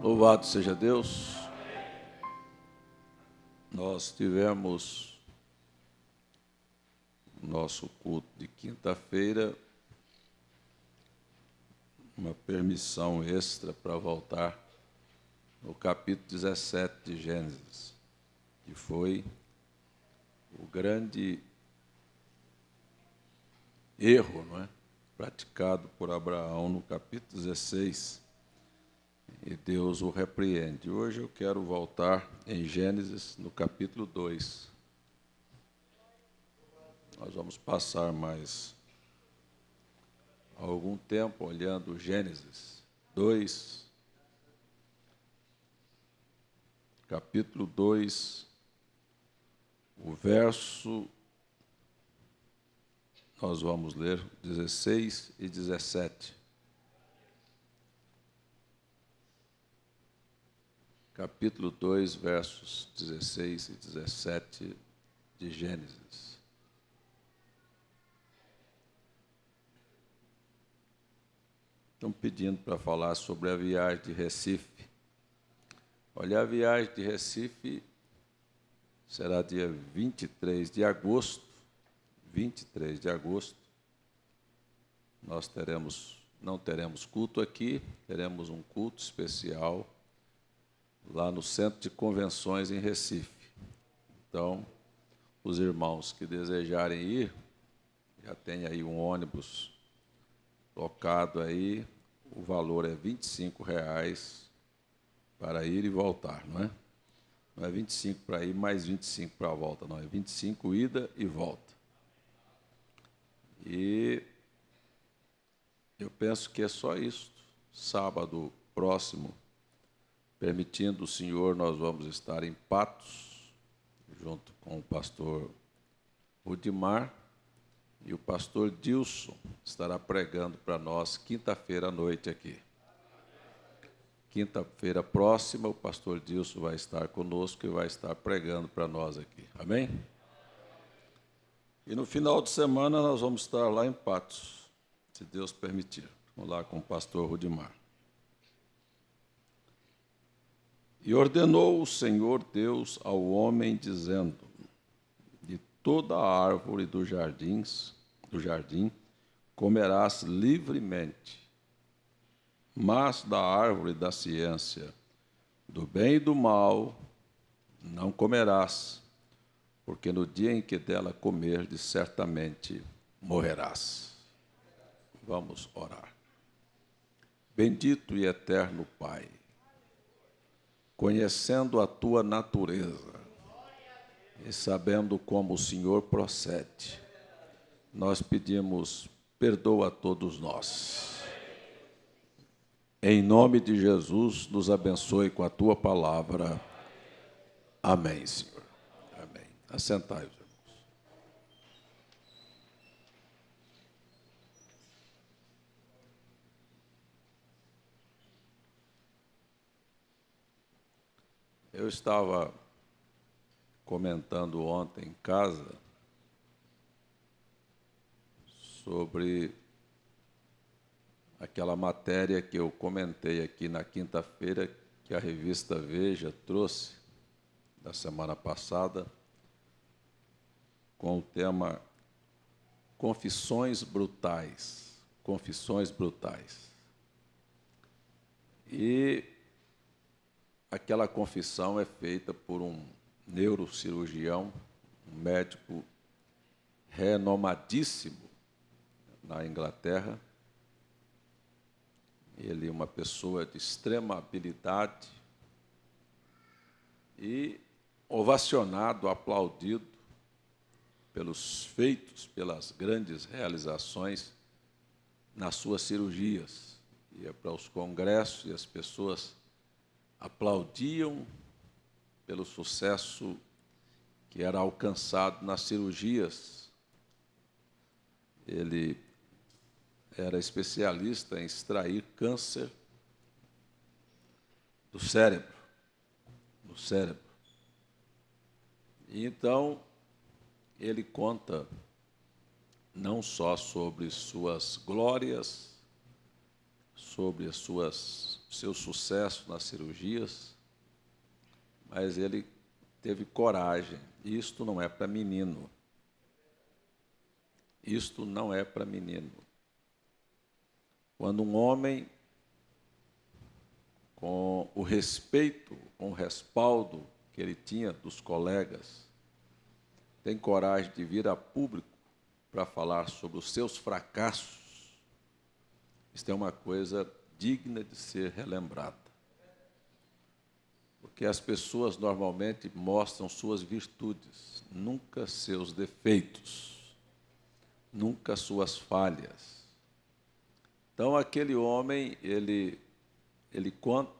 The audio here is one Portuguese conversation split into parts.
Louvado seja Deus. Nós tivemos nosso culto de quinta-feira, uma permissão extra para voltar no capítulo 17 de Gênesis, que foi o grande erro, não é? Praticado por Abraão no capítulo 16, e Deus o repreende. Hoje eu quero voltar em Gênesis, no capítulo 2. Nós vamos passar mais algum tempo olhando Gênesis 2, capítulo 2, o verso, nós vamos ler 16 e 17. Capítulo 2, versos 16 e 17 de Gênesis. Estão pedindo para falar sobre a viagem de Recife. Olha, a viagem de Recife será dia 23 de agosto. 23 de agosto. Nós não teremos culto aqui, teremos um culto especial lá no Centro de Convenções em Recife. Então, os irmãos que desejarem ir, já tem aí um ônibus locado aí, o valor é R$25 para ir e voltar, não é? Não é 25 para ir, mais 25 para a volta, não, é 25 ida e volta. E eu penso que é só isso. Sábado próximo, permitindo o Senhor, nós vamos estar em Patos, junto com o pastor Rudimar, e o pastor Dilson estará pregando para nós quinta-feira à noite aqui. Quinta-feira próxima, o pastor Dilson vai estar conosco e vai estar pregando para nós aqui. Amém? E no final de semana nós vamos estar lá em Patos, se Deus permitir. Vamos lá com o pastor Rudimar. E ordenou o Senhor Deus ao homem, dizendo: de toda a árvore do jardim comerás livremente, mas da árvore da ciência, do bem e do mal, não comerás, porque no dia em que dela comerdes, certamente morrerás. Vamos orar. Bendito e eterno Pai, conhecendo a tua natureza e sabendo como o Senhor procede, nós pedimos, perdoa a todos nós. Em nome de Jesus, nos abençoe com a tua palavra. Amém, Senhor. Amém. Assentai-vos, irmãos. Eu estava comentando ontem em casa sobre aquela matéria que eu comentei aqui na quinta-feira, que a revista Veja trouxe, da semana passada, com o tema Confissões Brutais. Confissões Brutais. E aquela confissão é feita por um neurocirurgião, um médico renomadíssimo na Inglaterra. Ele é uma pessoa de extrema habilidade e ovacionado, aplaudido pelos feitos, pelas grandes realizações nas suas cirurgias. Ia para os congressos e as pessoas aplaudiam pelo sucesso que era alcançado nas cirurgias. Ele era especialista em extrair câncer do cérebro. E então, ele conta não só sobre suas glórias, sobre seu sucesso nas cirurgias, mas ele teve coragem. Isto não é para menino. Isto não é para menino. Quando um homem, com o respeito, com o respaldo que ele tinha dos colegas, tem coragem de vir a público para falar sobre os seus fracassos, isto é uma coisa digna de ser relembrada. Porque as pessoas normalmente mostram suas virtudes, nunca seus defeitos, nunca suas falhas. Então, aquele homem, ele conta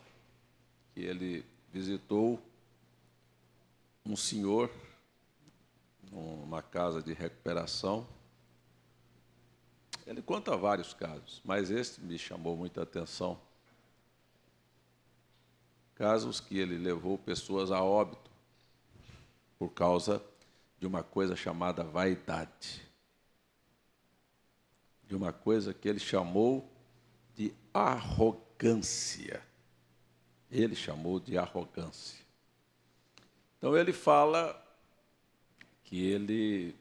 que ele visitou um senhor numa casa de recuperação. Ele conta vários casos, mas esse me chamou muita atenção. Casos que ele levou pessoas a óbito por causa de uma coisa chamada vaidade. De uma coisa que ele chamou de arrogância. Ele chamou de arrogância. Então, ele fala que ele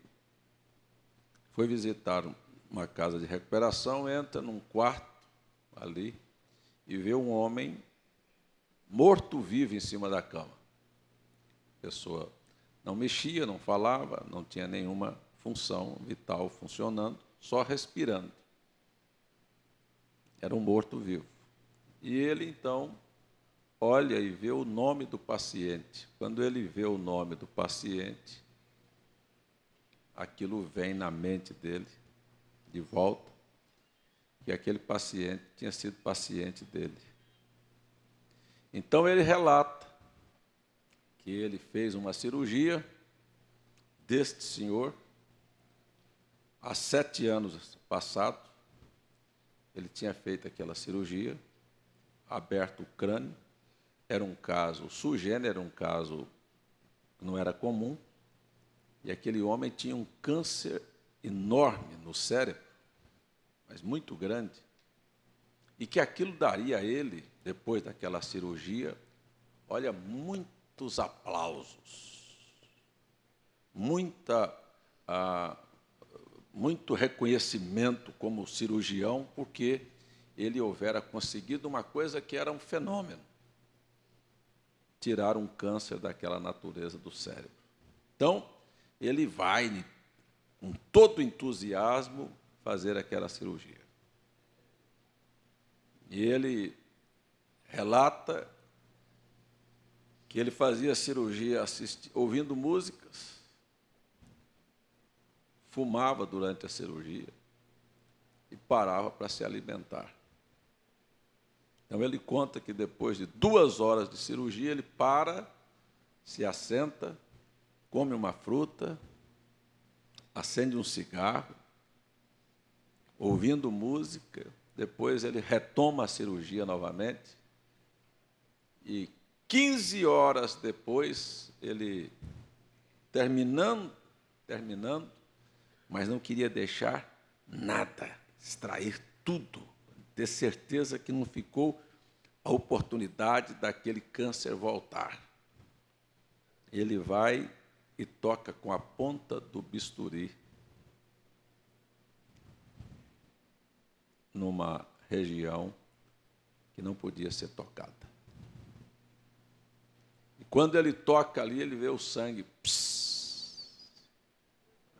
foi visitar uma casa de recuperação, entra num quarto ali e vê um homem morto-vivo em cima da cama. A pessoa não mexia, não falava, não tinha nenhuma função vital funcionando, só respirando. Era um morto-vivo. E ele, então, olha e vê o nome do paciente. Quando ele vê o nome do paciente, aquilo vem na mente dele, de volta, que aquele paciente tinha sido paciente dele. Então, ele relata que ele fez uma cirurgia deste senhor há 7 anos passados. Ele tinha feito aquela cirurgia, aberto o crânio, era um caso sui generis, era um caso que não era comum, e aquele homem tinha um câncer enorme no cérebro, mas muito grande, e que aquilo daria a ele, depois daquela cirurgia, olha, muitos aplausos, muito reconhecimento como cirurgião, porque ele houvera conseguido uma coisa que era um fenômeno, tirar um câncer daquela natureza do cérebro. Então, ele vai, com todo entusiasmo, fazer aquela cirurgia. E ele relata que ele fazia cirurgia ouvindo músicas, fumava durante a cirurgia e parava para se alimentar. Então, ele conta que depois de 2 horas de cirurgia, ele para, se assenta, come uma fruta, acende um cigarro, ouvindo música, depois ele retoma a cirurgia novamente e 15 horas depois, ele terminando, mas não queria deixar nada, extrair tudo, ter certeza que não ficou a oportunidade daquele câncer voltar. Ele vai e toca com a ponta do bisturi numa região que não podia ser tocada. E quando ele toca ali, ele vê o sangue.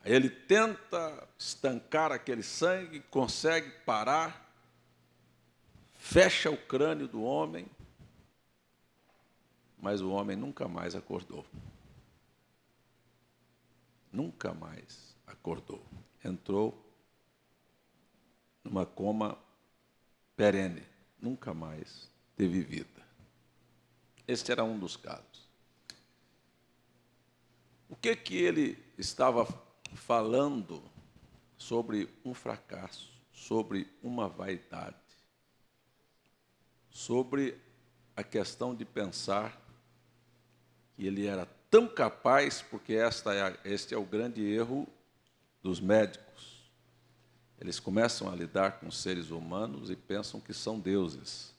Aí ele tenta estancar aquele sangue, consegue parar, fecha o crânio do homem, mas o homem nunca mais acordou. Nunca mais acordou. Entrou numa coma perene, nunca mais teve vida. Este era um dos casos. O que ele estava falando sobre um fracasso, sobre uma vaidade, sobre a questão de pensar que ele era tão capaz, porque este é o grande erro dos médicos. Eles começam a lidar com seres humanos e pensam que são deuses,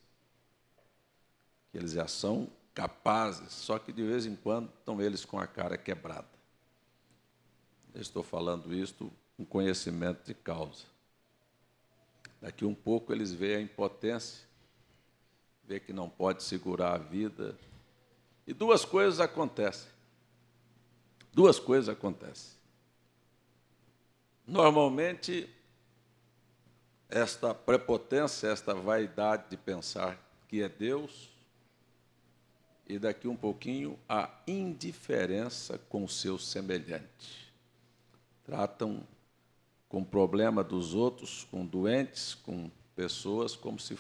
que eles já são capazes, só que de vez em quando estão eles com a cara quebrada. Eu estou falando isto com conhecimento de causa. Daqui um pouco eles veem a impotência, veem que não pode segurar a vida. E duas coisas acontecem. Duas coisas acontecem. Normalmente, esta prepotência, esta vaidade de pensar que é Deus, e daqui um pouquinho a indiferença com o seu semelhante. Tratam com o problema dos outros, com doentes, com pessoas, como se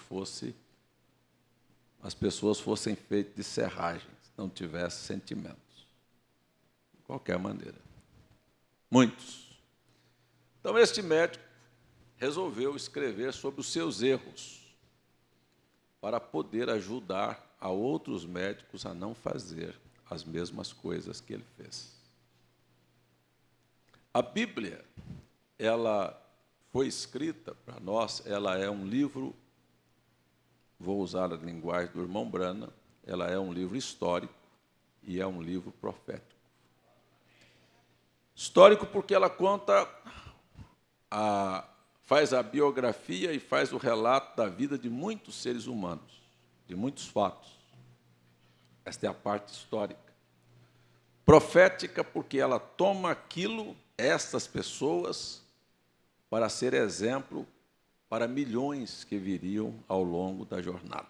as pessoas fossem feitas de serragens, não tivessem sentimentos. De qualquer maneira. Muitos. Então, este médico resolveu escrever sobre os seus erros, para poder ajudar a outros médicos a não fazer as mesmas coisas que ele fez. A Bíblia, ela foi escrita para nós, ela é um livro, vou usar a linguagem do irmão Branham, ela é um livro histórico e é um livro profético. Histórico porque ela conta, faz a biografia e faz o relato da vida de muitos seres humanos, de muitos fatos. Esta é a parte histórica. Profética porque ela toma estas pessoas, para ser exemplo para milhões que viriam ao longo da jornada.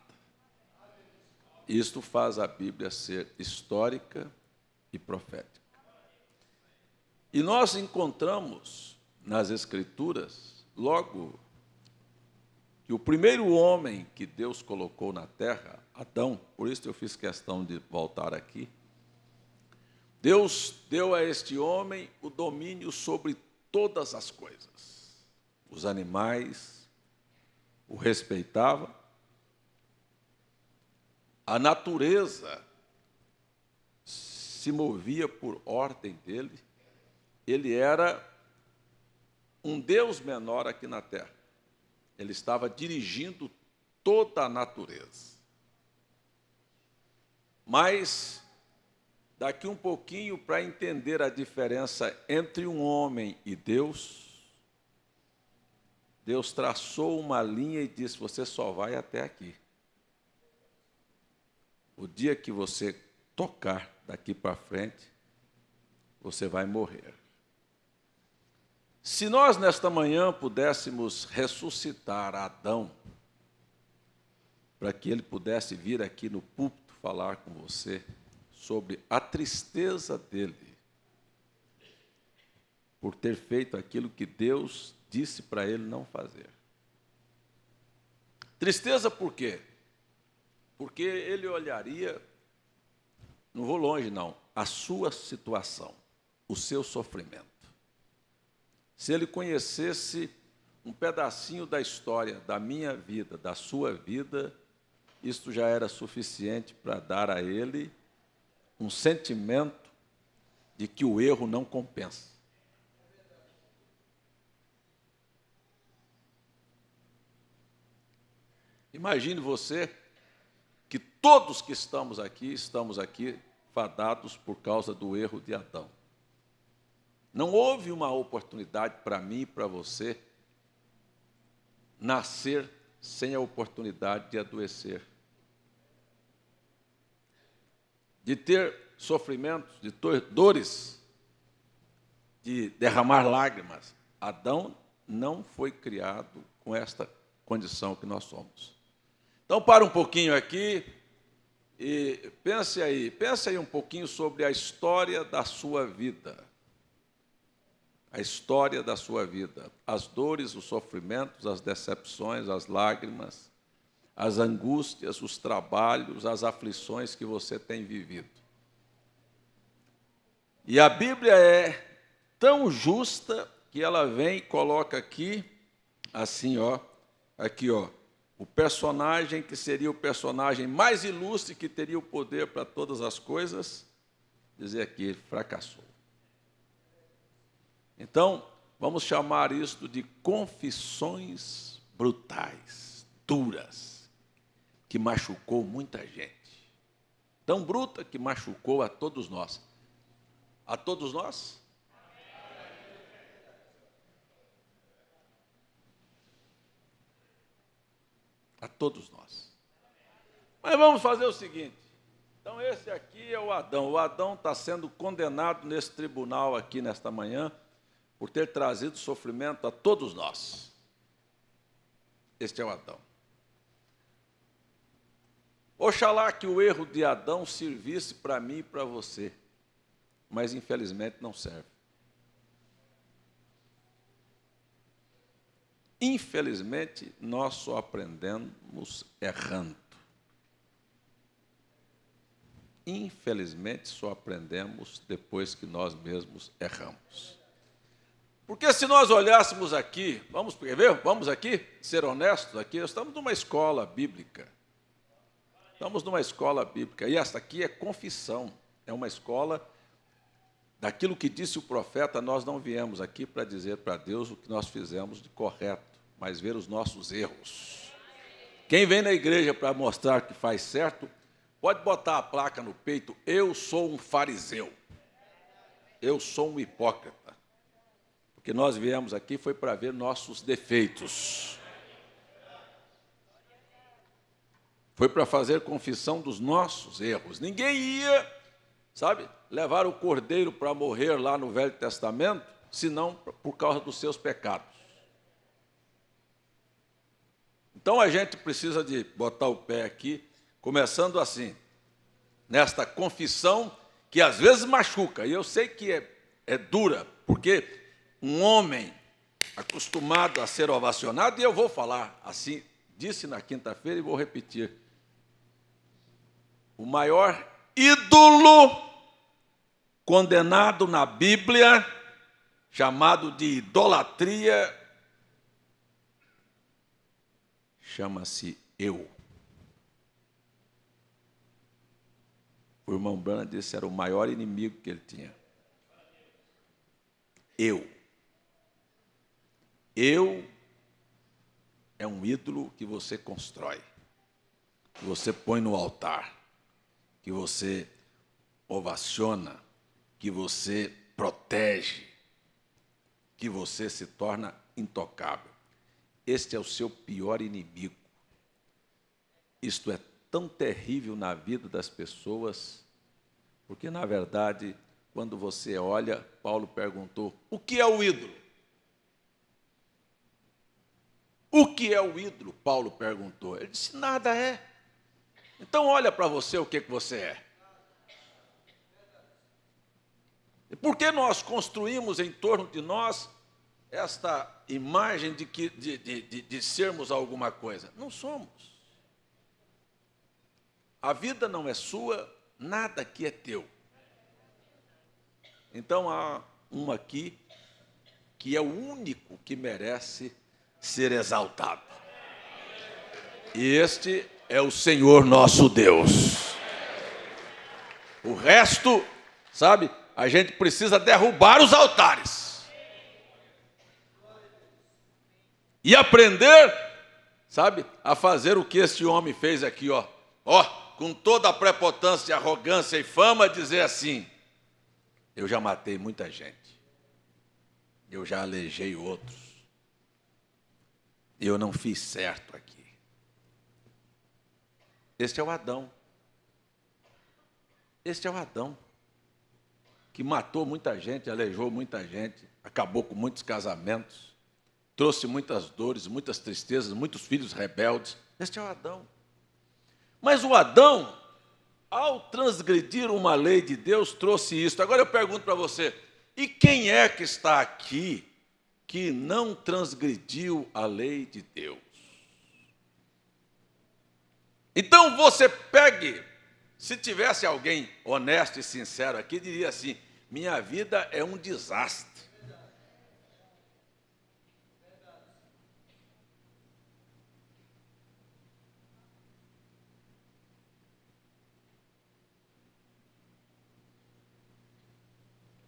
Isto faz a Bíblia ser histórica e profética. E nós encontramos nas Escrituras, logo, que o primeiro homem que Deus colocou na terra, Adão, por isso eu fiz questão de voltar aqui, Deus deu a este homem o domínio sobre todas as coisas. Os animais o respeitavam, a natureza se movia por ordem dele, ele era um Deus menor aqui na terra. Ele estava dirigindo toda a natureza. Mas, daqui um pouquinho, para entender a diferença entre um homem e Deus, Deus traçou uma linha e disse, você só vai até aqui. O dia que você tocar daqui para frente, você vai morrer. Se nós, nesta manhã, pudéssemos ressuscitar Adão, para que ele pudesse vir aqui no púlpito falar com você sobre a tristeza dele, por ter feito aquilo que Deus disse para ele não fazer. Tristeza por quê? Porque ele olharia, não vou longe não, a sua situação, o seu sofrimento. Se ele conhecesse um pedacinho da história, da minha vida, da sua vida, isto já era suficiente para dar a ele um sentimento de que o erro não compensa. Imagine você que todos que estamos aqui fadados por causa do erro de Adão. Não houve uma oportunidade para mim e para você nascer sem a oportunidade de adoecer, de ter sofrimentos, de ter dores, de derramar lágrimas. Adão não foi criado com esta condição que nós somos. Então, para um pouquinho aqui e pense aí um pouquinho sobre a história da sua vida. A história da sua vida, as dores, os sofrimentos, as decepções, as lágrimas, as angústias, os trabalhos, as aflições que você tem vivido. E a Bíblia é tão justa que ela vem e coloca aqui, assim, aqui, o personagem que seria o personagem mais ilustre, que teria o poder para todas as coisas, dizer aqui, ele fracassou. Então, Vamos chamar isto de confissões brutais, duras, que machucou muita gente. Tão bruta que machucou a todos nós. A todos nós? A todos nós. Mas vamos fazer o seguinte. Então esse aqui é o Adão. O Adão está sendo condenado nesse tribunal aqui nesta manhã por ter trazido sofrimento a todos nós. Este é o Adão. Oxalá que o erro de Adão servisse para mim e para você, mas infelizmente não serve. Infelizmente, nós só aprendemos errando. Infelizmente, só aprendemos depois que nós mesmos erramos. Porque se nós olhássemos aqui, vamos ver? Vamos aqui ser honestos aqui, nós estamos numa escola bíblica. Estamos numa escola bíblica, e esta aqui é confissão, é uma escola daquilo que disse o profeta. Nós não viemos aqui para dizer para Deus o que nós fizemos de correto, mas ver os nossos erros. Quem vem na igreja para mostrar que faz certo, pode botar a placa no peito: eu sou um fariseu, eu sou um hipócrita. Porque nós viemos aqui foi para ver nossos defeitos. Foi para fazer confissão dos nossos erros. Ninguém ia, levar o cordeiro para morrer lá no Velho Testamento, senão por causa dos seus pecados. Então a gente precisa de botar o pé aqui, começando assim, nesta confissão que às vezes machuca, e eu sei que é dura, porque um homem acostumado a ser ovacionado, e eu vou falar assim, disse na quinta-feira e vou repetir, o maior ídolo condenado na Bíblia, chamado de idolatria, chama-se eu. O irmão Branham disse que era o maior inimigo que ele tinha. Eu. Eu é um ídolo que você constrói, que você põe no altar, que você ovaciona, que você protege, que você se torna intocável. Este é o seu pior inimigo. Isto é tão terrível na vida das pessoas, porque, na verdade, quando você olha, Paulo perguntou: o que é o ídolo? O que é o ídolo? Paulo perguntou. Ele disse: nada é. Então olha para você o que você é. E por que nós construímos em torno de nós esta imagem de sermos alguma coisa? Não somos. A vida não é sua, nada aqui é teu. Então há um aqui que é o único que merece ser exaltado. E este é o Senhor nosso Deus. O resto, a gente precisa derrubar os altares. E aprender, a fazer o que este homem fez aqui, com toda a prepotência, arrogância e fama, dizer assim: eu já matei muita gente, eu já aleijei outros, eu não fiz certo aqui. Este é o Adão. Este é o Adão, que matou muita gente, aleijou muita gente, acabou com muitos casamentos, trouxe muitas dores, muitas tristezas, muitos filhos rebeldes. Este é o Adão. Mas o Adão, ao transgredir uma lei de Deus, trouxe isso. Agora eu pergunto para você: e quem é que está aqui que não transgrediu a lei de Deus? Então você pegue, se tivesse alguém honesto e sincero aqui, diria assim: minha vida é um desastre.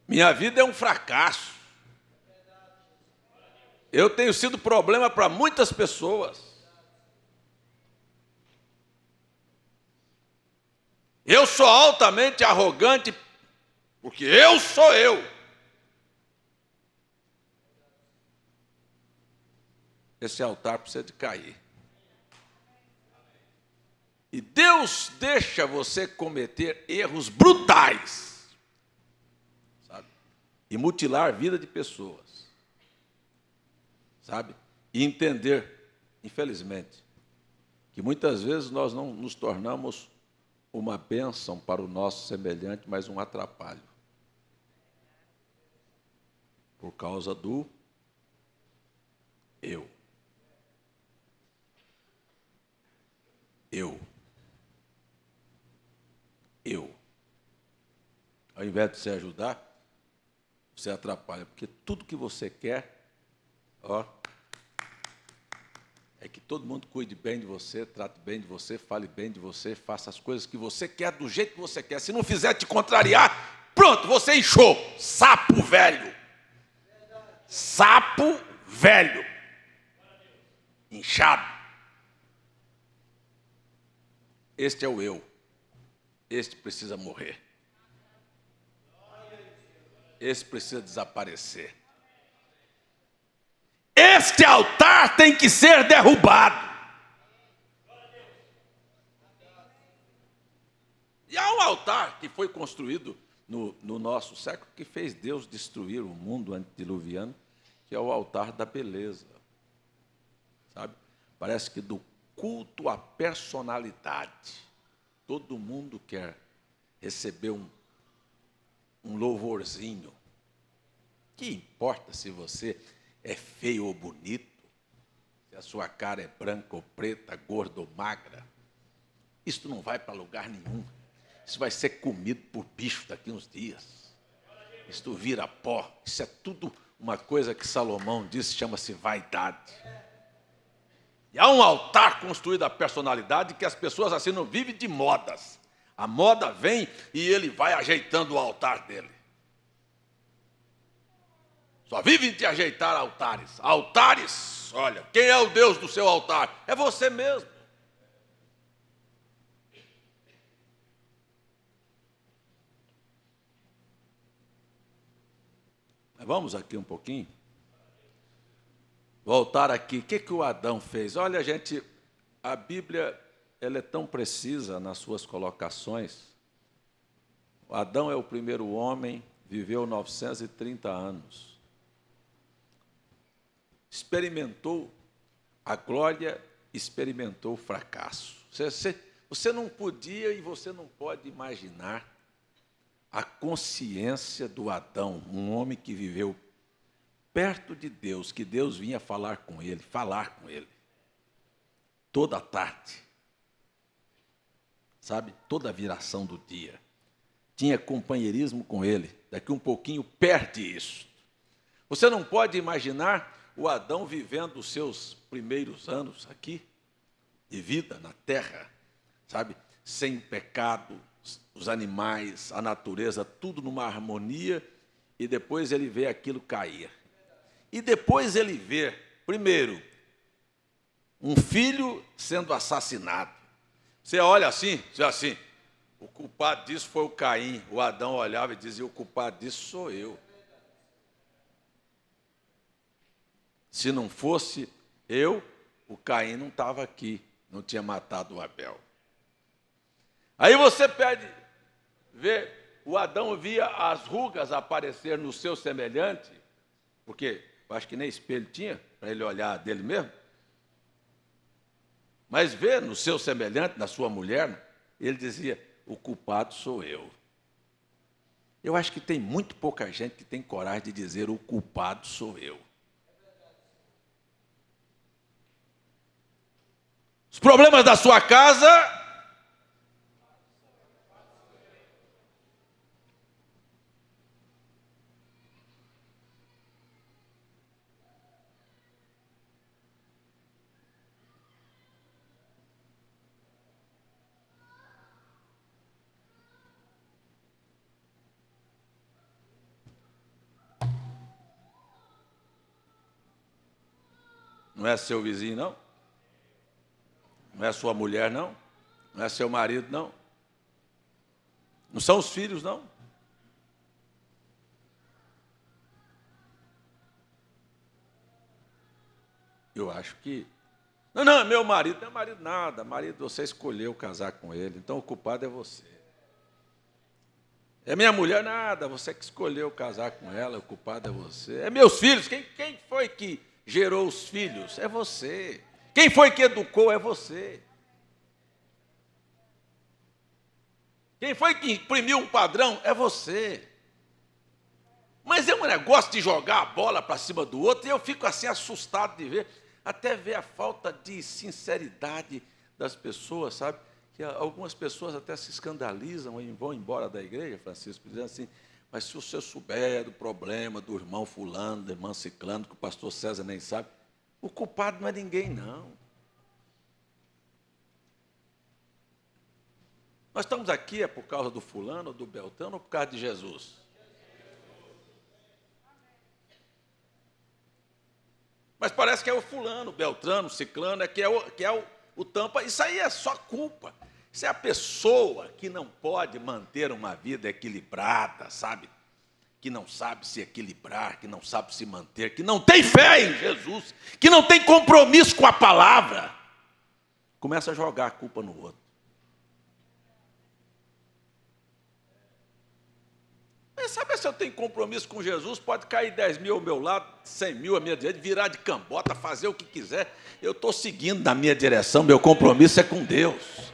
Minha vida é um fracasso. Eu tenho sido problema para muitas pessoas. Eu sou altamente arrogante, porque eu sou eu. Esse altar precisa de cair. E Deus deixa você cometer erros brutais, sabe? E mutilar a vida de pessoas, sabe? E entender, infelizmente, que muitas vezes nós não nos tornamos uma bênção para o nosso semelhante, mas um atrapalho. Por causa do eu. Eu. Ao invés de você ajudar, você atrapalha, porque tudo que você quer, é que todo mundo cuide bem de você, trate bem de você, fale bem de você, faça as coisas que você quer, do jeito que você quer. Se não fizer te contrariar, pronto, você inchou. Sapo velho. Sapo velho. Inchado. Este é o eu. Este precisa morrer. Este precisa desaparecer. Este altar tem que ser derrubado. E há um altar que foi construído no nosso século que fez Deus destruir o mundo antediluviano, que é o altar da beleza. Sabe? Parece que do culto à personalidade, todo mundo quer receber um louvorzinho. Que importa se você é feio ou bonito, se a sua cara é branca ou preta, gorda ou magra. Isso não vai para lugar nenhum. Isso vai ser comido por bicho daqui uns dias. Isso vira pó. Isso é tudo uma coisa que Salomão disse, chama-se vaidade. E há um altar construído à personalidade que as pessoas assim não vivem de modas. A moda vem e ele vai ajeitando o altar dele. Só vive de ajeitar altares. Altares, olha, quem é o Deus do seu altar? É você mesmo. Mas vamos aqui um pouquinho. Voltar aqui. O que o Adão fez? Olha, gente, a Bíblia ela é tão precisa nas suas colocações. O Adão é o primeiro homem, viveu 930 anos. Experimentou a glória, experimentou o fracasso. Você não podia e você não pode imaginar a consciência do Adão, um homem que viveu perto de Deus, que Deus vinha falar com ele, toda a tarde, sabe, toda a viração do dia. Tinha companheirismo com ele, daqui um pouquinho perde isso. Você não pode imaginar o Adão vivendo os seus primeiros anos aqui, de vida na terra, sabe, sem pecado, os animais, a natureza, tudo numa harmonia, e depois ele vê aquilo cair. E depois ele vê, primeiro, um filho sendo assassinado. Você olha assim, diz assim, o culpado disso foi o Caim. O Adão olhava e dizia, o culpado disso sou eu. Se não fosse eu, o Caim não estava aqui, não tinha matado o Abel. Aí você vê, o Adão via as rugas aparecer no seu semelhante, porque eu acho que nem espelho tinha, para ele olhar dele mesmo. Mas vê no seu semelhante, na sua mulher, ele dizia, o culpado sou eu. Eu acho que tem muito pouca gente que tem coragem de dizer, o culpado sou eu. Os problemas da sua casa, Não é seu vizinho, não? Não é sua mulher, não? Não é seu marido, não? Não são os filhos, não? Eu acho que... Não, é meu marido. Não é marido nada. Marido, você escolheu casar com ele, então o culpado é você. É minha mulher, nada. Você que escolheu casar com ela, o culpado é você. É meus filhos. Quem foi que gerou os filhos? É você. Quem foi que educou? É você. Quem foi que imprimiu um padrão? É você. Mas é um negócio de jogar a bola para cima do outro, e eu fico assim assustado de ver, até ver a falta de sinceridade das pessoas, sabe? Que algumas pessoas até se escandalizam e vão embora da igreja, Francisco, dizendo assim, mas se o senhor souber do problema do irmão fulano, da irmã ciclano, que o pastor César nem sabe, o culpado não é ninguém, não. Nós estamos aqui é por causa do fulano, do beltrano, ou por causa de Jesus? Mas parece que é o fulano, o beltrano, o ciclano, que é o tampa. Isso aí é só culpa. Isso é a pessoa que não pode manter uma vida equilibrada, sabe? Que não sabe se equilibrar, que não sabe se manter, que não tem fé em Jesus, que não tem compromisso com a palavra. Começa a jogar a culpa no outro. Mas sabe, se eu tenho compromisso com Jesus, pode cair 10 mil ao meu lado, 100 mil à minha direita, virar de cambota, fazer o que quiser. Eu estou seguindo na minha direção, meu compromisso é com Deus.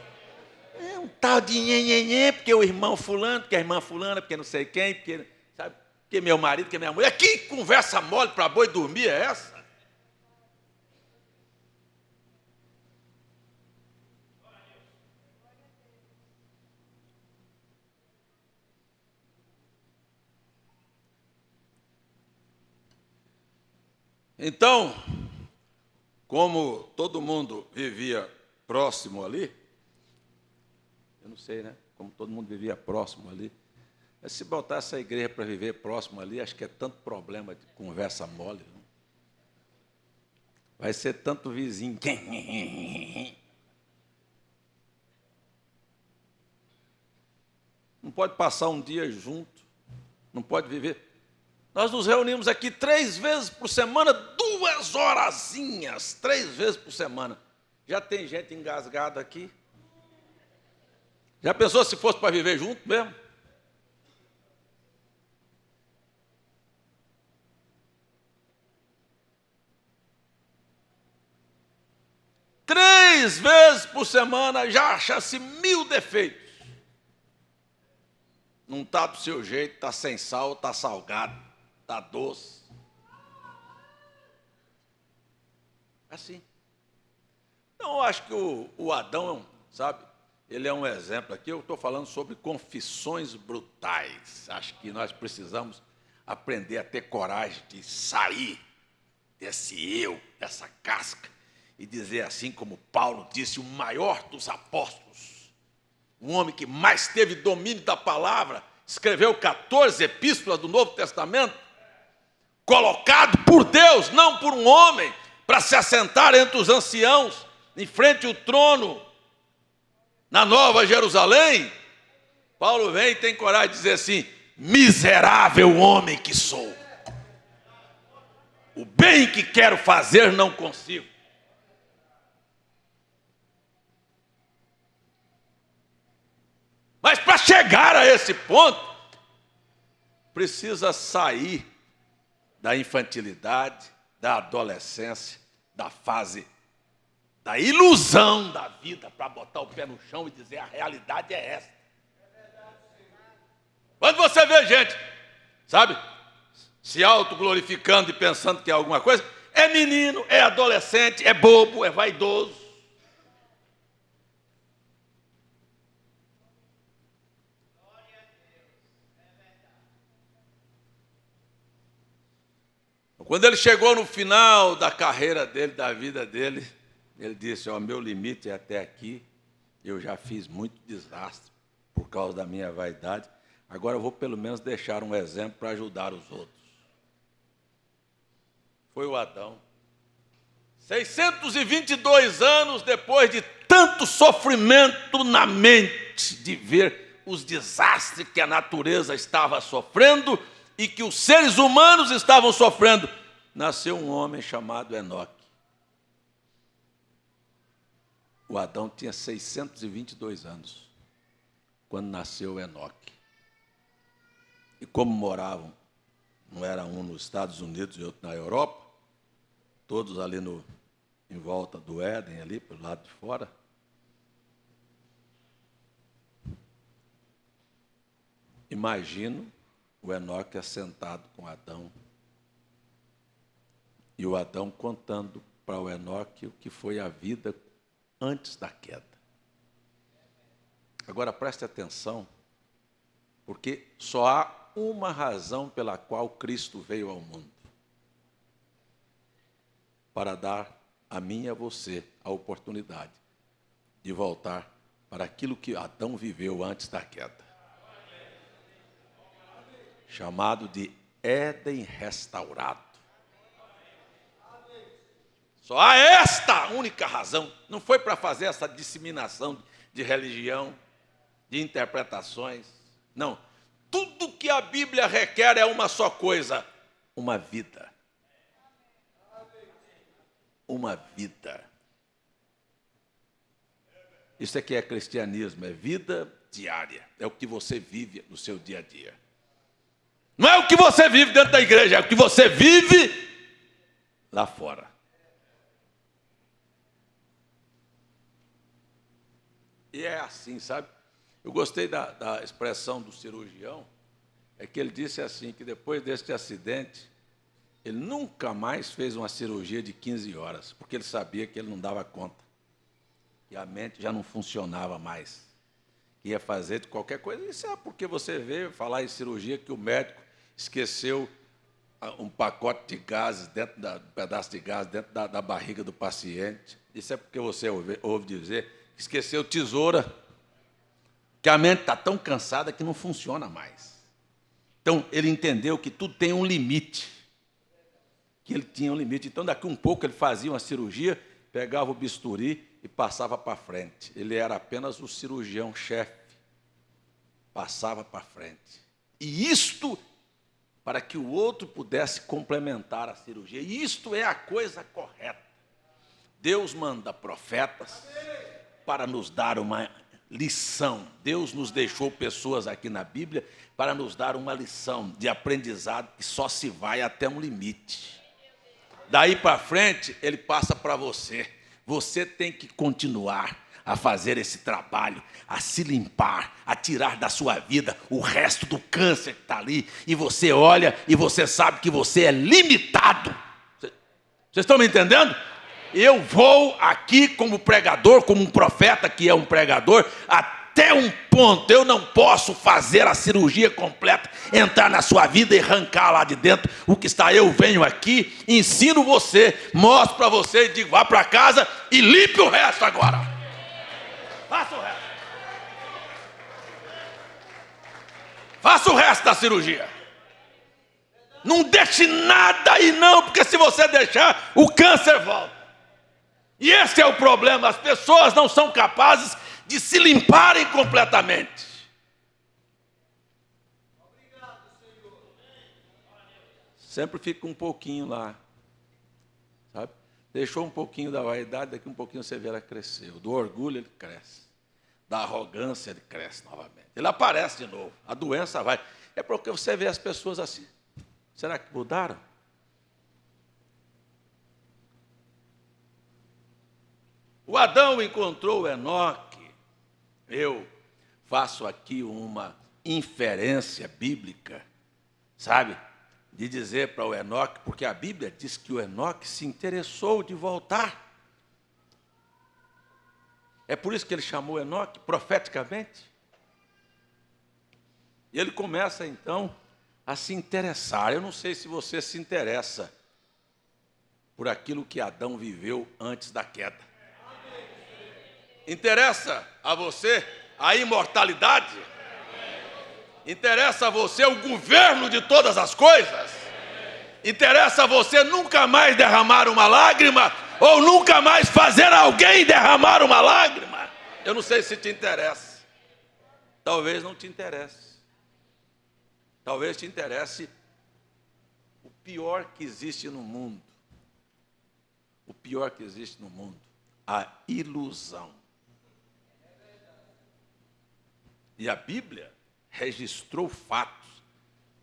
É um tal de nhenhenhê, porque o irmão fulano, porque a irmã fulana, porque não sei quem, porque, sabe, porque meu marido, porque minha mulher. Que conversa mole para boi dormir é essa? Então, como todo mundo vivia próximo ali, eu não sei, né? Como todo mundo vivia próximo ali, mas se botar essa igreja para viver próximo ali, acho que é tanto problema de conversa mole. Não? Vai ser tanto vizinho. Não pode passar um dia junto, não pode viver. Nós nos reunimos aqui 3 vezes por semana, 2 horazinhas, 3 vezes por semana. Já tem gente engasgada aqui? Já pensou se fosse para viver junto mesmo? Três vezes por semana já acha-se 1000 defeitos. Não está do seu jeito, está sem sal, está salgado, está doce. Assim. Então, eu acho que o Adão, sabe, ele é um exemplo aqui. Eu estou falando sobre confissões brutais. Acho que nós precisamos aprender a ter coragem de sair desse eu, dessa casca, e dizer assim como Paulo disse, o maior dos apóstolos, um homem que mais teve domínio da palavra, escreveu 14 epístolas do Novo Testamento, colocado por Deus, não por um homem, para se assentar entre os anciãos, em frente ao trono, na Nova Jerusalém. Paulo vem e tem coragem de dizer assim, miserável homem que sou, o bem que quero fazer não consigo. Mas para chegar a esse ponto, precisa sair da infantilidade, da adolescência, da fase da ilusão da vida, para botar o pé no chão e dizer a realidade é essa. Quando você vê gente, sabe, se autoglorificando e pensando que é alguma coisa, é menino, é adolescente, é bobo, é vaidoso. Quando ele chegou no final da carreira dele, da vida dele, ele disse, ó, meu limite é até aqui, eu já fiz muito desastre por causa da minha vaidade, agora eu vou pelo menos deixar um exemplo para ajudar os outros. Foi o Adão, 622 anos depois de tanto sofrimento na mente, de ver os desastres que a natureza estava sofrendo e que os seres humanos estavam sofrendo, nasceu um homem chamado Enoque. O Adão tinha 622 anos quando nasceu Enoque. E como moravam, não era um nos Estados Unidos e outro na Europa, todos ali em volta do Éden, ali pelo lado de fora, imagino o Enoque assentado com Adão, e o Adão contando para o Enoque o que foi a vida antes da queda. Agora preste atenção, porque só há uma razão pela qual Cristo veio ao mundo: para dar a mim e a você a oportunidade de voltar para aquilo que Adão viveu antes da queda, chamado de Éden restaurado. Só há esta única razão. Não foi para fazer essa disseminação de religião, de interpretações. Não. Tudo que a Bíblia requer é uma só coisa: uma vida. Uma vida. Isso aqui é cristianismo, é vida diária. É o que você vive no seu dia a dia. Não é o que você vive dentro da igreja, é o que você vive lá fora. E é assim, sabe? Eu gostei da expressão do cirurgião, é que ele disse assim, que depois deste acidente, ele nunca mais fez uma cirurgia de 15 horas, porque ele sabia que ele não dava conta, que a mente já não funcionava mais, que ia fazer de qualquer coisa. Isso é porque você veio falar em cirurgia que o médico esqueceu um pacote de gases, um pedaço de gás dentro da barriga do paciente. Isso é porque você ouve dizer que esqueceu tesoura, que a mente está tão cansada que não funciona mais. Então, ele entendeu que tudo tem um limite, que ele tinha um limite. Então, daqui um pouco, ele fazia uma cirurgia, pegava o bisturi e passava para frente. Ele era apenas o cirurgião-chefe, passava para frente. E isto para que o outro pudesse complementar a cirurgia. E isto é a coisa correta. Deus manda profetas para nos dar uma lição. Deus nos deixou pessoas aqui na Bíblia para nos dar uma lição de aprendizado que só se vai até um limite. Daí para frente, ele passa para você. Você tem que continuar a fazer esse trabalho, a se limpar, a tirar da sua vida o resto do câncer que está ali. E você olha e você sabe que você é limitado. Vocês estão me entendendo? Eu vou aqui como pregador, como um profeta que é um pregador, até um ponto. Eu não posso fazer a cirurgia completa, entrar na sua vida e arrancar lá de dentro o que está. Eu venho aqui, ensino você, mostro para você e digo: vá para casa e limpe o resto agora. Faça o resto. Faça o resto da cirurgia. Não deixe nada aí não, porque se você deixar, o câncer volta. E esse é o problema, as pessoas não são capazes de se limparem completamente. Obrigado, Senhor. Sempre fica um pouquinho lá, sabe? Deixou um pouquinho da vaidade, daqui um pouquinho você vê ela crescer. Do orgulho ele cresce, da arrogância ele cresce novamente. Ele aparece de novo, a doença vai. É porque você vê as pessoas assim. Será que mudaram? O Adão encontrou o Enoque. Eu faço aqui uma inferência bíblica, sabe? De dizer para o Enoque, porque a Bíblia diz que o Enoque se interessou de voltar. É por isso que ele chamou Enoque, profeticamente. E ele começa, então, a se interessar. Eu não sei se você se interessa por aquilo que Adão viveu antes da queda. Interessa a você a imortalidade? Interessa a você o governo de todas as coisas? Interessa a você nunca mais derramar uma lágrima ou nunca mais fazer alguém derramar uma lágrima. Eu não sei se te interessa. Talvez não te interesse. Talvez te interesse o pior que existe no mundo. O pior que existe no mundo, a ilusão. E a Bíblia registrou fatos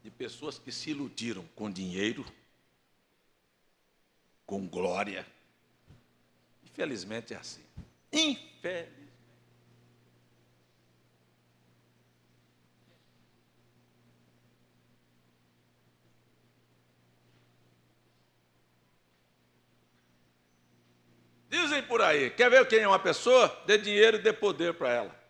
de pessoas que se iludiram com dinheiro, com glória. Infelizmente é assim. Infelizmente. Dizem por aí, quer ver quem é uma pessoa? Dê dinheiro e dê poder para ela.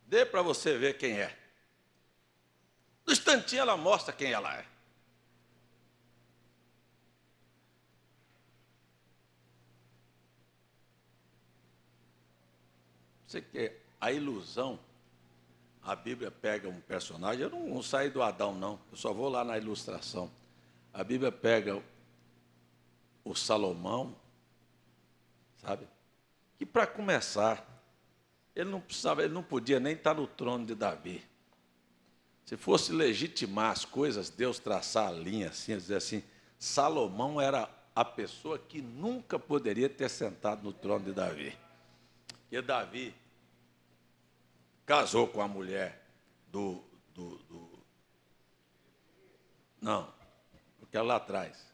Dê para você ver quem é. No instantinho ela mostra quem ela é. Você quer a ilusão? A Bíblia pega um personagem, eu não saí do Adão não, eu só vou lá na ilustração. A Bíblia pega o Salomão, sabe? Que para começar, ele não podia nem estar no trono de Davi. Se fosse legitimar as coisas, Deus traçar a linha assim, dizer assim, Salomão era a pessoa que nunca poderia ter sentado no trono de Davi. Porque Davi casou com a mulher Não, porque era lá atrás.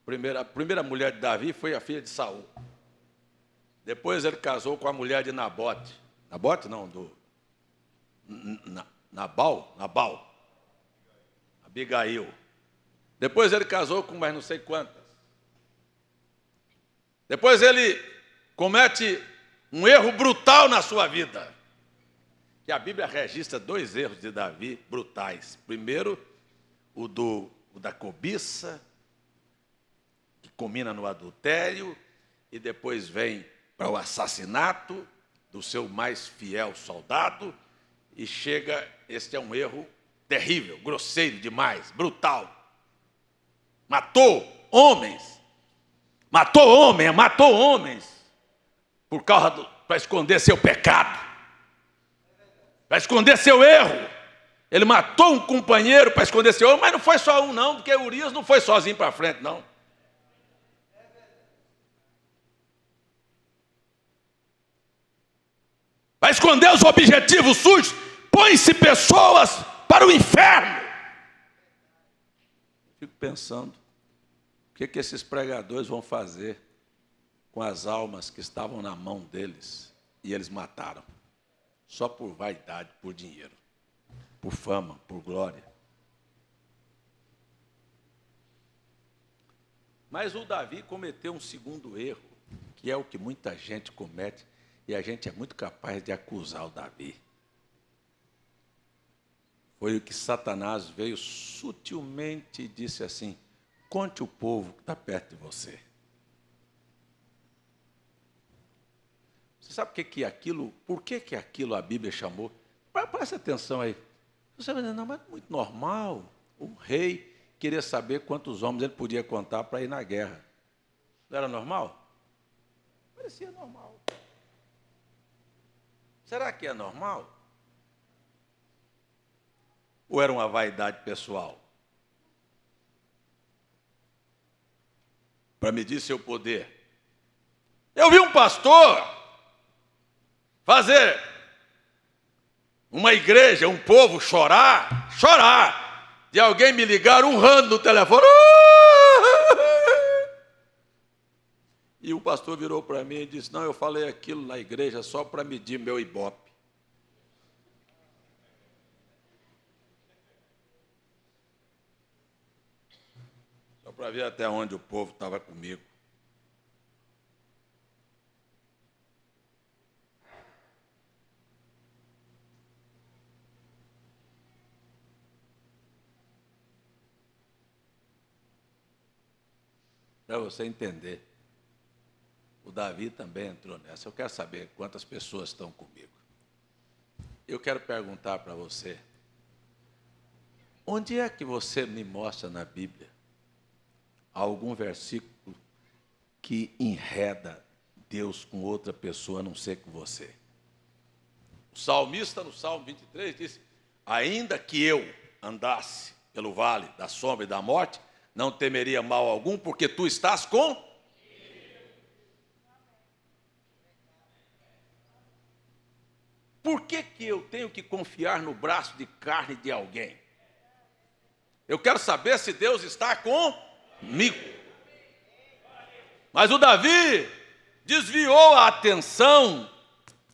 A primeira mulher de Davi foi a filha de Saul. Depois ele casou com a mulher de Nabote. Nabote não, Nabal. Abigail. Depois ele casou com mais não sei quantas. Depois ele comete um erro brutal na sua vida. Que a Bíblia registra 2 erros de Davi brutais. Primeiro, o da cobiça, que culmina no adultério, e depois vem para o assassinato do seu mais fiel soldado, e chega, este é um erro terrível, grosseiro demais, brutal. Matou homens por causa para esconder seu pecado, para esconder seu erro. Ele matou um companheiro para esconder seu erro, mas não foi só um não, porque Urias não foi sozinho para frente não. Para esconder os objetivos sujos, põe-se pessoas para o inferno. Fico pensando, o que esses pregadores vão fazer com as almas que estavam na mão deles e eles mataram, só por vaidade, por dinheiro, por fama, por glória. Mas o Davi cometeu um segundo erro, que é o que muita gente comete, e a gente é muito capaz de acusar o Davi. Foi o que Satanás veio sutilmente e disse assim, conte o povo que está perto de você. Você sabe por que aquilo a Bíblia chamou? Presta atenção aí. Você vai dizer, não, mas é muito normal. O rei queria saber quantos homens ele podia contar para ir na guerra. Não era normal? Parecia normal. Será que é normal? Ou era uma vaidade pessoal? Para medir seu poder. Eu vi um pastor fazer uma igreja, um povo chorar, de alguém me ligar urrando no telefone. E o pastor virou para mim e disse, não, eu falei aquilo na igreja só para medir meu ibope. Só para ver até onde o povo estava comigo. Para você entender. O Davi também entrou nessa. Eu quero saber quantas pessoas estão comigo. Eu quero perguntar para você, Onde é que você me mostra na Bíblia algum versículo que enreda Deus com outra pessoa, a não ser com você? O salmista, no Salmo 23, disse: ainda que eu andasse pelo vale da sombra e da morte, não temeria mal algum, porque tu estás com... Por que eu tenho que confiar no braço de carne de alguém? Eu quero saber se Deus está comigo. Mas o Davi desviou a atenção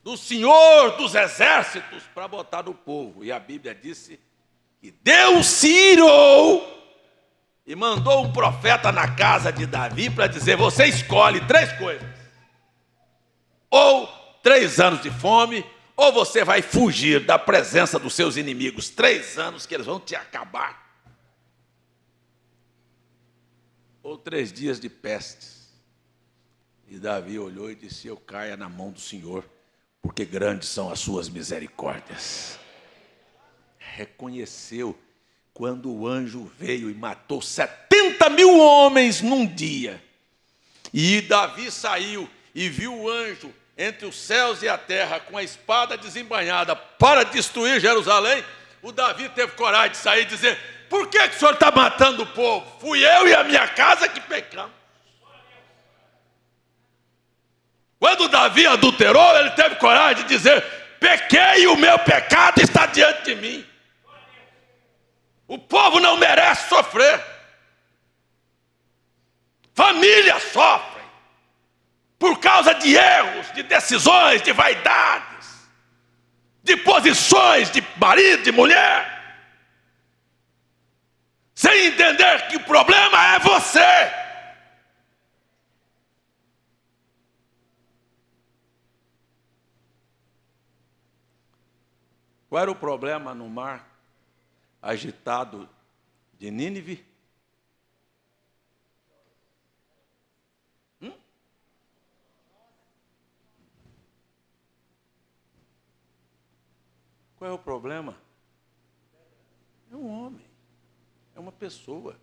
do Senhor dos exércitos para botar no povo. E a Bíblia disse que Deus se irou e mandou um profeta na casa de Davi para dizer: você escolhe 3 coisas. Ou 3 anos de fome, ou você vai fugir da presença dos seus inimigos. 3 anos que eles vão te acabar. Ou 3 dias de pestes. E Davi olhou e disse: eu caia na mão do Senhor, porque grandes são as suas misericórdias. Reconheceu quando o anjo veio e matou 70.000 homens num dia. E Davi saiu e viu o anjo entre os céus e a terra com a espada desembainhada para destruir Jerusalém. O Davi teve coragem de sair e dizer: por que o senhor está matando o povo? Fui eu e a minha casa que pecamos. Quando Davi adulterou, ele teve coragem de dizer: pequei e o meu pecado está diante de mim. O povo não merece sofrer. Famílias sofrem por causa de erros, de decisões, de vaidades, de posições de marido, de mulher, sem entender que o problema é você. Qual era o problema no mar agitado de Nínive? Qual é o problema? É um homem, é uma pessoa.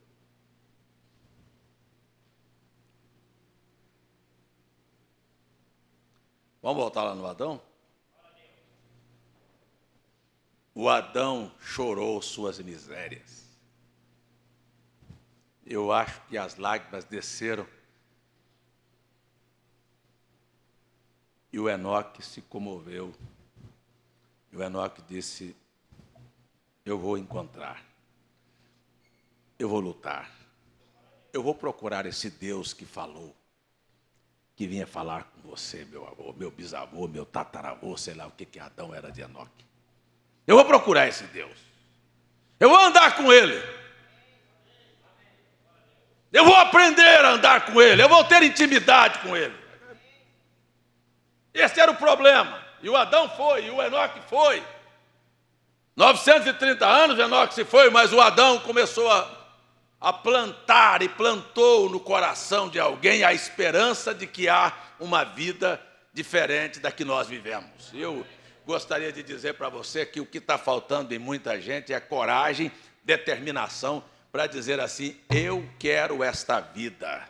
Vamos voltar lá no Adão? O Adão chorou suas misérias. Eu acho que as lágrimas desceram. E o Enoque se comoveu. E o Enoque disse: eu vou encontrar. Eu vou lutar. Eu vou procurar esse Deus que falou, que vinha falar com você, meu avô, meu bisavô, meu tataravô, sei lá o que Adão era de Enoque. Eu vou procurar esse Deus. Eu vou andar com Ele. Eu vou aprender a andar com Ele. Eu vou ter intimidade com Ele. Esse era o problema. E o Adão foi, e o Enoque foi. 930 anos Enoque se foi, mas o Adão começou a plantar e plantou no coração de alguém a esperança de que há uma vida diferente da que nós vivemos. Eu gostaria de dizer para você que o que está faltando em muita gente é coragem, determinação para dizer assim: eu quero esta vida,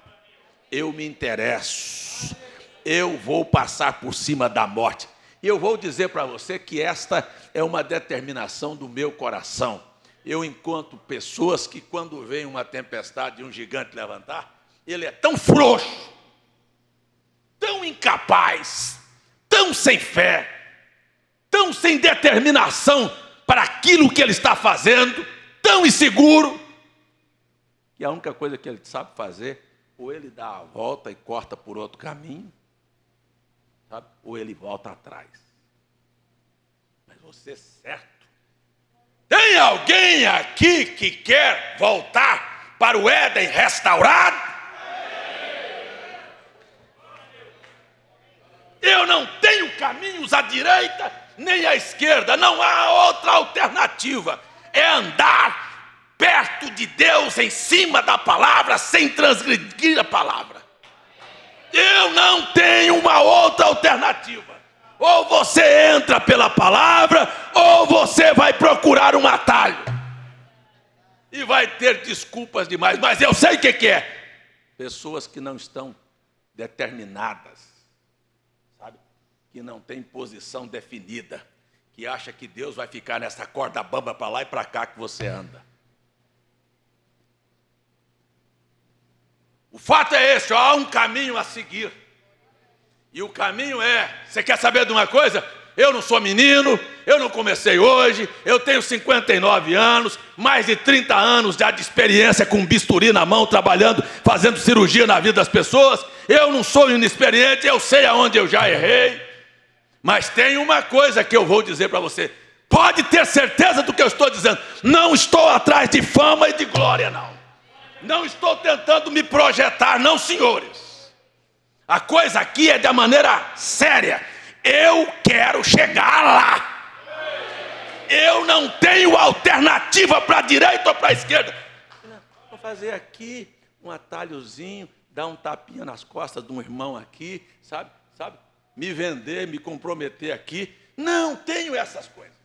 eu me interesso, eu vou passar por cima da morte. E eu vou dizer para você que esta é uma determinação do meu coração. Eu encontro pessoas que quando vem uma tempestade e um gigante levantar, ele é tão frouxo, tão incapaz, tão sem fé, tão sem determinação para aquilo que ele está fazendo, tão inseguro, que a única coisa que ele sabe fazer, ou ele dá a volta e corta por outro caminho, sabe? Ou ele volta atrás. Mas você, certo? Tem alguém aqui que quer voltar para o Éden restaurado? Eu não tenho caminhos à direita nem à esquerda, não há outra alternativa. É andar perto de Deus, em cima da palavra, sem transgredir a palavra. Eu não tenho uma outra alternativa. Ou você entra pela palavra, ou você vai procurar um atalho. e vai ter desculpas demais, mas eu sei o que é. Pessoas que não estão determinadas, sabe? Que não têm posição definida, que acha que Deus vai ficar nessa corda bamba para lá e para cá que você anda. O fato é esse, há um caminho a seguir. E o caminho você quer saber de uma coisa? Eu não sou menino, eu não comecei hoje, eu tenho 59 anos, mais de 30 anos já de experiência com bisturi na mão, trabalhando, fazendo cirurgia na vida das pessoas. Eu não sou inexperiente, eu sei aonde eu já errei. Mas tem uma coisa que eu vou dizer para você. Pode ter certeza do que eu estou dizendo. Não estou atrás de fama e de glória, não. Não estou tentando me projetar, não, senhores. A coisa aqui é da maneira séria. Eu quero chegar lá. Eu não tenho alternativa para a direita ou para a esquerda. Vou fazer aqui um atalhozinho, dar um tapinha nas costas de um irmão aqui, sabe? Me vender, me comprometer aqui. Não tenho essas coisas.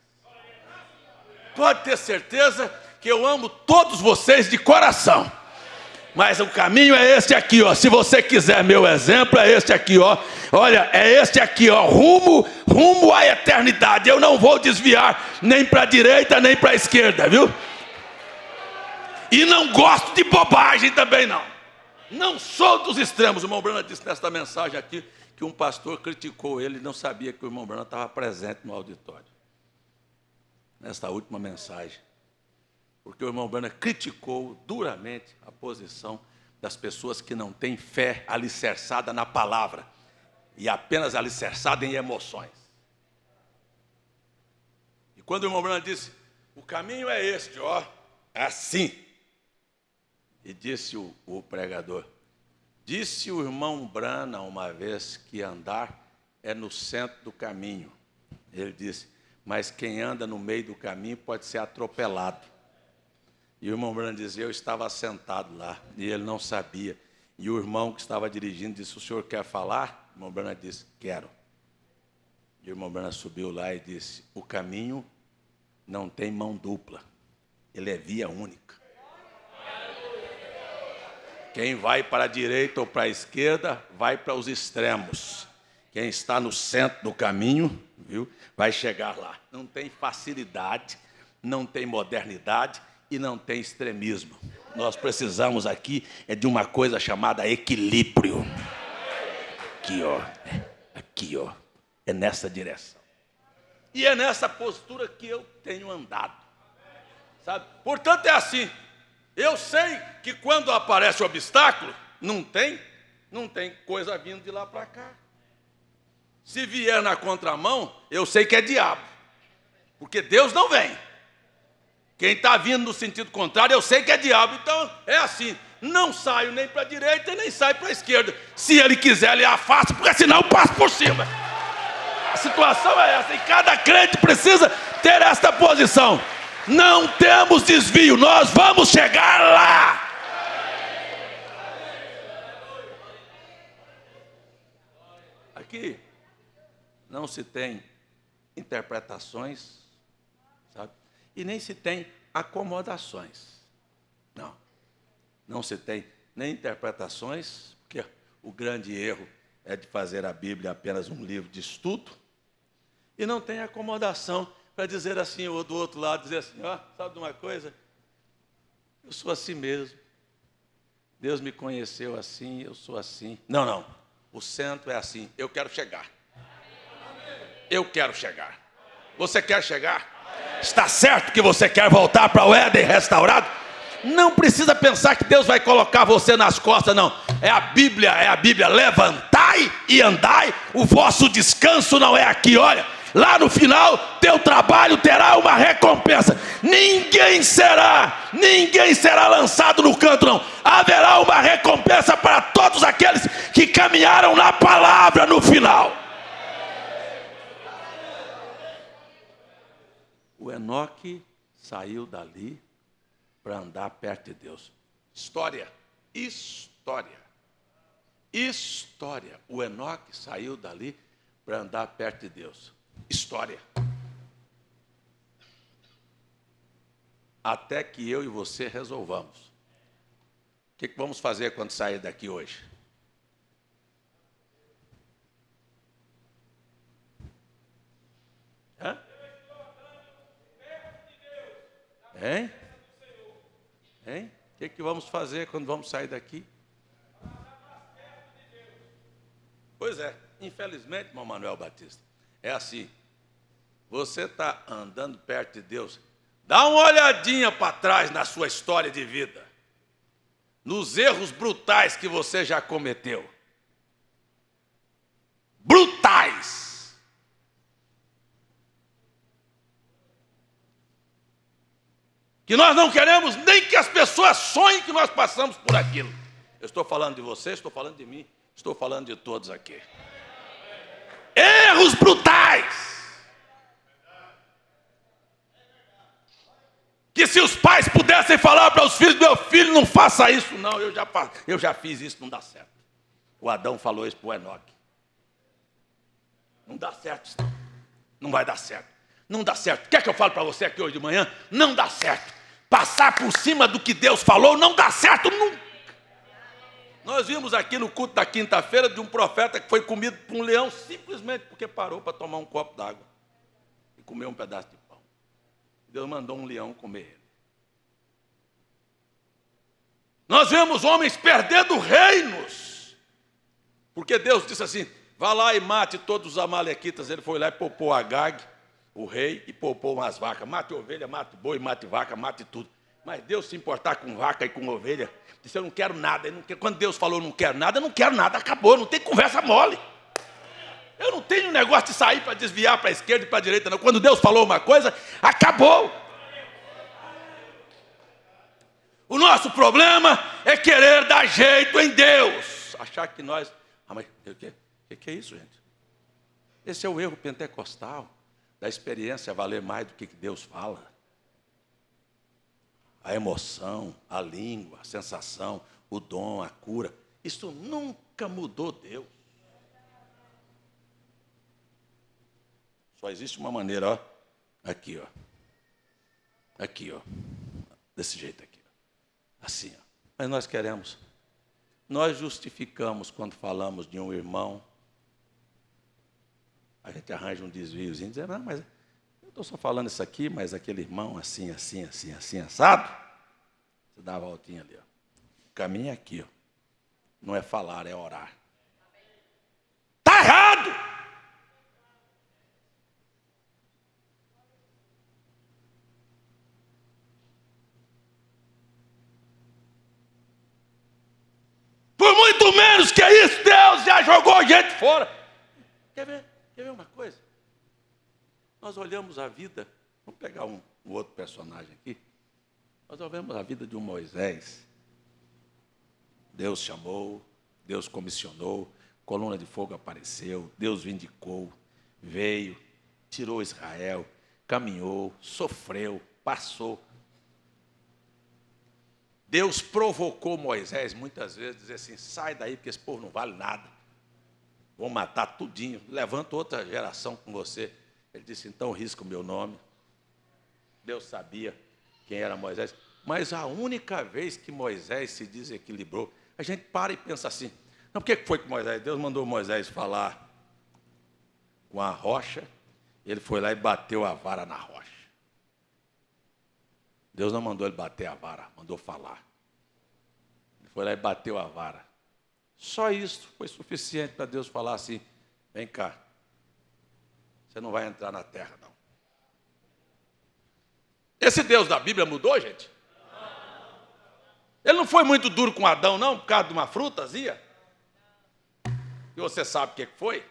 Pode ter certeza que eu amo todos vocês de coração. Mas o caminho é este aqui, ó. Se você quiser meu exemplo, é este aqui, ó. Olha, é este aqui, ó. Rumo à eternidade. Eu não vou desviar nem para a direita, nem para a esquerda, viu? E não gosto de bobagem também, não. Não sou dos extremos. O irmão Branham disse nesta mensagem aqui que um pastor criticou ele e não sabia que o irmão Branham estava presente no auditório. Nesta última mensagem. Porque o irmão Branham criticou duramente a posição das pessoas que não têm fé alicerçada na palavra e apenas alicerçada em emoções. E quando o irmão Branham disse, o caminho é este, ó, assim. E disse o pregador, disse o irmão Branham uma vez que andar é no centro do caminho. Ele disse, mas quem anda no meio do caminho pode ser atropelado. E o irmão Branham dizia, eu estava sentado lá, e ele não sabia. E o irmão que estava dirigindo disse, o senhor quer falar? O irmão Branham disse, quero. E o irmão Branham subiu lá e disse, o caminho não tem mão dupla, ele é via única. Quem vai para a direita ou para a esquerda, vai para os extremos. Quem está no centro do caminho, viu, vai chegar lá. Não tem facilidade, não tem modernidade, e não tem extremismo. Nós precisamos aqui de uma coisa chamada equilíbrio. Aqui, ó. É nessa direção. E é nessa postura que eu tenho andado. Sabe? Portanto, é assim. Eu sei que quando aparece o obstáculo, não tem coisa vindo de lá para cá. Se vier na contramão, eu sei que é diabo. Porque Deus não vem. Quem está vindo no sentido contrário, eu sei que é diabo. Então, é assim. Não saio nem para a direita, nem saio para a esquerda. Se ele quiser, ele afasta, porque senão eu passo por cima. A situação é essa. E cada crente precisa ter esta posição. Não temos desvio. Nós vamos chegar lá. Aqui não se tem interpretações, sabe? E nem se tem acomodações. Não se tem nem interpretações, porque o grande erro é de fazer a Bíblia apenas um livro de estudo, e não tem acomodação para dizer assim, ou do outro lado, dizer assim, ó, sabe de uma coisa? Eu sou assim mesmo. Deus me conheceu assim, eu sou assim. Não. O centro é assim, eu quero chegar. Eu quero chegar. Você quer chegar? Está certo que você quer voltar para o Éden restaurado? Não precisa pensar que Deus vai colocar você nas costas, não. É a Bíblia. Levantai e andai, o vosso descanso não é aqui, olha. Lá no final, teu trabalho terá uma recompensa. Ninguém será lançado no canto, não. Haverá uma recompensa para todos aqueles que caminharam na palavra no final. O Enoque saiu dali para andar perto de Deus. História. O Enoque saiu dali para andar perto de Deus. História. até que eu e você resolvamos. O que vamos fazer quando sair daqui hoje? Hã? Hein? Hein? O que vamos fazer quando vamos sair daqui? Pois é, infelizmente, irmão Manuel Batista, é assim. Você está andando perto de Deus, dá uma olhadinha para trás na sua história de vida, nos erros brutais que você já cometeu. Brutais. Que nós não queremos nem que as pessoas sonhem que nós passamos por aquilo. Eu estou falando de você, estou falando de mim, estou falando de todos aqui. Erros brutais. Que se os pais pudessem falar para os filhos, meu filho, não faça isso, não, eu já fiz isso, não dá certo. O Adão falou isso para o Enoque. Não dá certo isso, não vai dar certo. Não dá certo. Quer que eu fale para você aqui hoje de manhã? Não dá certo. Passar por cima do que Deus falou não dá certo nunca. Nós vimos aqui no culto da quinta-feira de um profeta que foi comido por um leão simplesmente porque parou para tomar um copo d'água e comer um pedaço de pão. Deus mandou um leão comer ele. Nós vemos homens perdendo reinos, porque Deus disse assim, vá lá e mate todos os amalequitas. Ele foi lá e poupou Agag, o rei, e poupou umas vacas. Mate ovelha, mate boi, mate vaca, mate tudo. Mas Deus se importar com vaca e com ovelha, disse, eu não quero nada. Quando Deus falou, não quero nada, eu não quero nada, acabou, não tem conversa mole. Eu não tenho negócio de sair para desviar para a esquerda e para a direita, não. Quando Deus falou uma coisa, acabou. O nosso problema é querer dar jeito em Deus. Achar que nós... mas o que é isso, gente? Esse é o erro pentecostal, da experiência valer mais do que Deus fala. A emoção, a língua, a sensação, o dom, a cura. Isso nunca mudou Deus. Só existe uma maneira, ó. Aqui, ó. Aqui, ó. Desse jeito aqui. Assim, ó. Mas nós queremos. Nós justificamos quando falamos de um irmão. A gente arranja um desviozinho, dizendo, não, mas eu estou só falando isso aqui, mas aquele irmão assim, assim, assim, assim, assado. Você dá a voltinha ali, ó. O caminho é aqui, ó. Não é falar, é orar. Está errado! Por muito menos que isso, Deus já jogou gente fora. Quer ver uma coisa? Nós olhamos a vida, vamos pegar um outro personagem aqui. Nós olhamos a vida de um Moisés. Deus chamou, Deus comissionou, coluna de fogo apareceu, Deus vindicou, veio, tirou Israel, caminhou, sofreu, passou. Deus provocou Moisés muitas vezes, dizer assim, sai daí porque esse povo não vale nada. Vou matar tudinho, levanta outra geração com você. Ele disse, então risca o meu nome. Deus sabia quem era Moisés. Mas a única vez que Moisés se desequilibrou, a gente para e pensa assim, não, por que foi que Moisés? Deus mandou Moisés falar com a rocha, ele foi lá e bateu a vara na rocha. Deus não mandou ele bater a vara, mandou falar. Ele foi lá e bateu a vara. Só isso foi suficiente para Deus falar assim, vem cá, você não vai entrar na terra, não. Esse Deus da Bíblia mudou, gente? Ele não foi muito duro com Adão, não, por causa de uma frutazinha? E você sabe o que foi?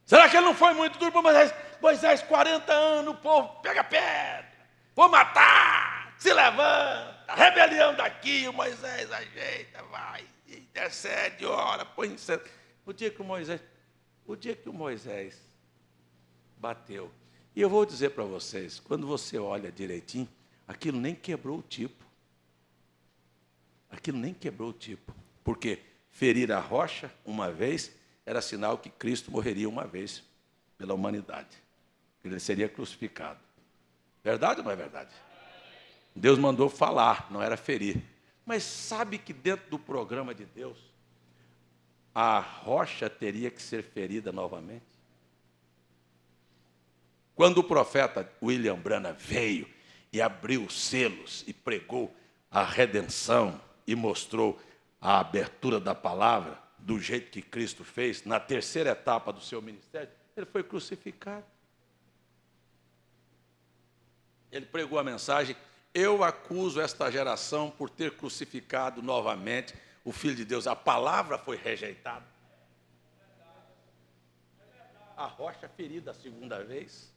Será que ele não foi muito duro para Moisés? Moisés, 40 anos, o povo pega pedra, vou matar, se levanta, rebelião daqui, o Moisés ajeita, vai, intercede, ora, põe incenso. O dia que o Moisés bateu, e eu vou dizer para vocês, quando você olha direitinho, aquilo nem quebrou o tipo. Aquilo nem quebrou o tipo. Porque ferir a rocha uma vez era sinal que Cristo morreria uma vez. pela humanidade. Ele seria crucificado. Verdade ou não é verdade? Deus mandou falar, não era ferir. Mas sabe que dentro do programa de Deus, a rocha teria que ser ferida novamente? Quando o profeta William Branham veio e abriu os selos e pregou a redenção e mostrou a abertura da palavra, do jeito que Cristo fez, na terceira etapa do seu ministério, ele foi crucificado. Ele pregou a mensagem: eu acuso esta geração por ter crucificado novamente o Filho de Deus. A palavra foi rejeitada. A rocha ferida a segunda vez.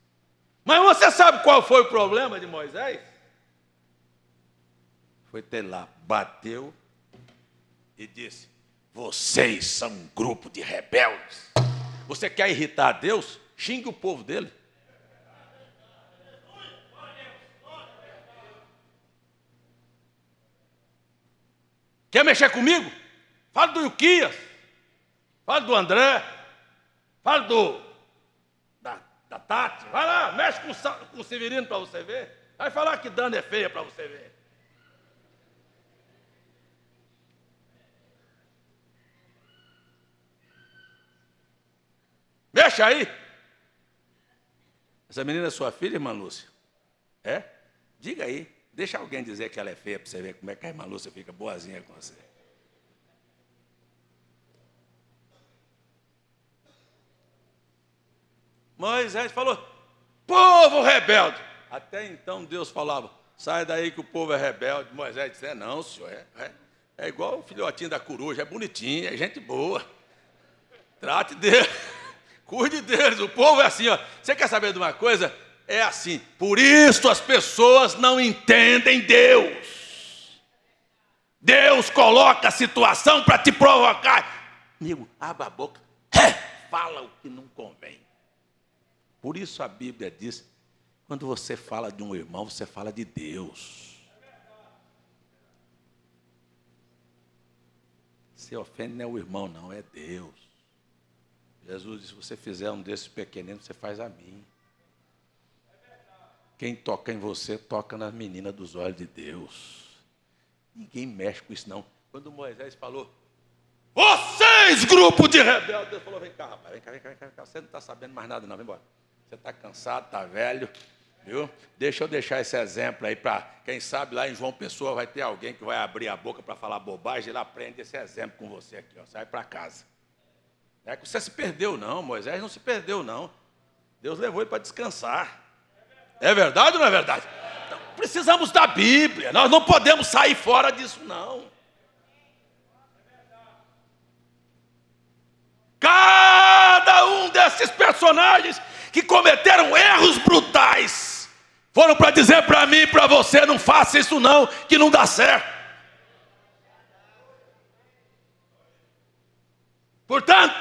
Mas você sabe qual foi o problema de Moisés? Foi ter lá, bateu e disse: vocês são um grupo de rebeldes. Você quer irritar Deus? Xingue o povo dele. Quer mexer comigo? Fala do Ilquias, fala do André, fala da Tati. Vai lá, mexe com o Severino para você ver. Vai falar que Dana é feia para você ver. Mexe aí. Essa menina é sua filha, irmã Lúcia? É? Diga aí. Deixa alguém dizer que ela é feia para você ver como é que a irmã Lúcia fica boazinha com você. Moisés falou: povo rebelde. Até então Deus falava: sai daí que o povo é rebelde. Moisés disse: não, senhor, é igual o filhotinho da coruja, é bonitinho, é gente boa. Trate dele, cuide deles. O povo é assim, ó. Você quer saber de uma coisa? É assim. Por isso as pessoas não entendem Deus. Deus coloca a situação para te provocar. Amigo, abra a boca, fala o que não convém. Por isso a Bíblia diz: quando você fala de um irmão, você fala de Deus. Você ofende não é o irmão, não, é Deus. Jesus disse: se você fizer um desses pequeninos, você faz a mim. Quem toca em você, toca nas meninas dos olhos de Deus. Ninguém mexe com isso, não. Quando Moisés falou: vocês, grupo de rebeldes, Deus falou: vem cá, rapaz, vem cá. Você não está sabendo mais nada, não, vem embora. Você está cansado, está velho, viu? Deixa eu deixar esse exemplo aí para, quem sabe, lá em João Pessoa vai ter alguém que vai abrir a boca para falar bobagem, ele aprende esse exemplo com você aqui, ó. Sai para casa. Não é que você se perdeu, não. Moisés não se perdeu, não. Deus levou ele para descansar. É verdade ou não é verdade? Então, precisamos da Bíblia. Nós não podemos sair fora disso, não. Cada um desses personagens que cometeram erros brutais foram para dizer para mim e para você: não faça isso não, que não dá certo. Portanto,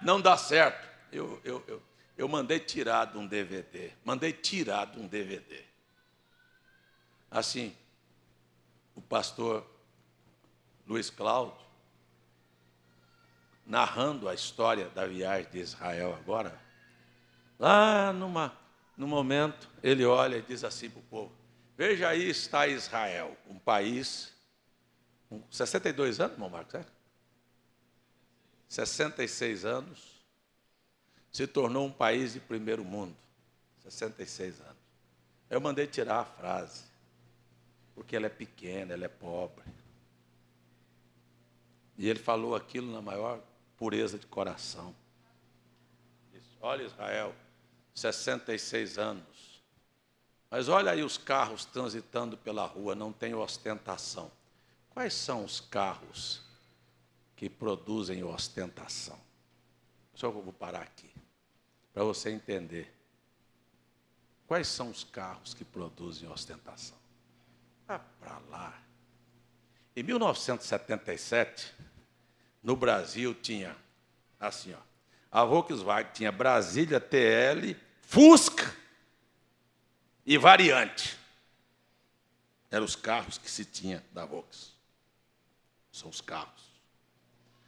não dá certo. Eu mandei tirar de um DVD. Assim, o pastor Luiz Cláudio, narrando a história da viagem de Israel agora, lá no momento, ele olha e diz assim para o povo: veja aí está Israel, um país com 62 anos, irmão Marcos, é? 66 anos, se tornou um país de primeiro mundo. 66 anos. Eu mandei tirar a frase, porque ela é pequena, ela é pobre. E ele falou aquilo na maior pureza de coração. Disse: olha Israel, 66 anos. Mas olha aí os carros transitando pela rua, não tem ostentação. Quais são os carros que produzem ostentação? Só vou parar aqui, para você entender. Quais são os carros que produzem ostentação? Vá para lá. Em 1977, no Brasil tinha, assim, ó, a Volkswagen tinha Brasília, TL, Fusca e Variante. Eram os carros que se tinha da Volkswagen. São os carros.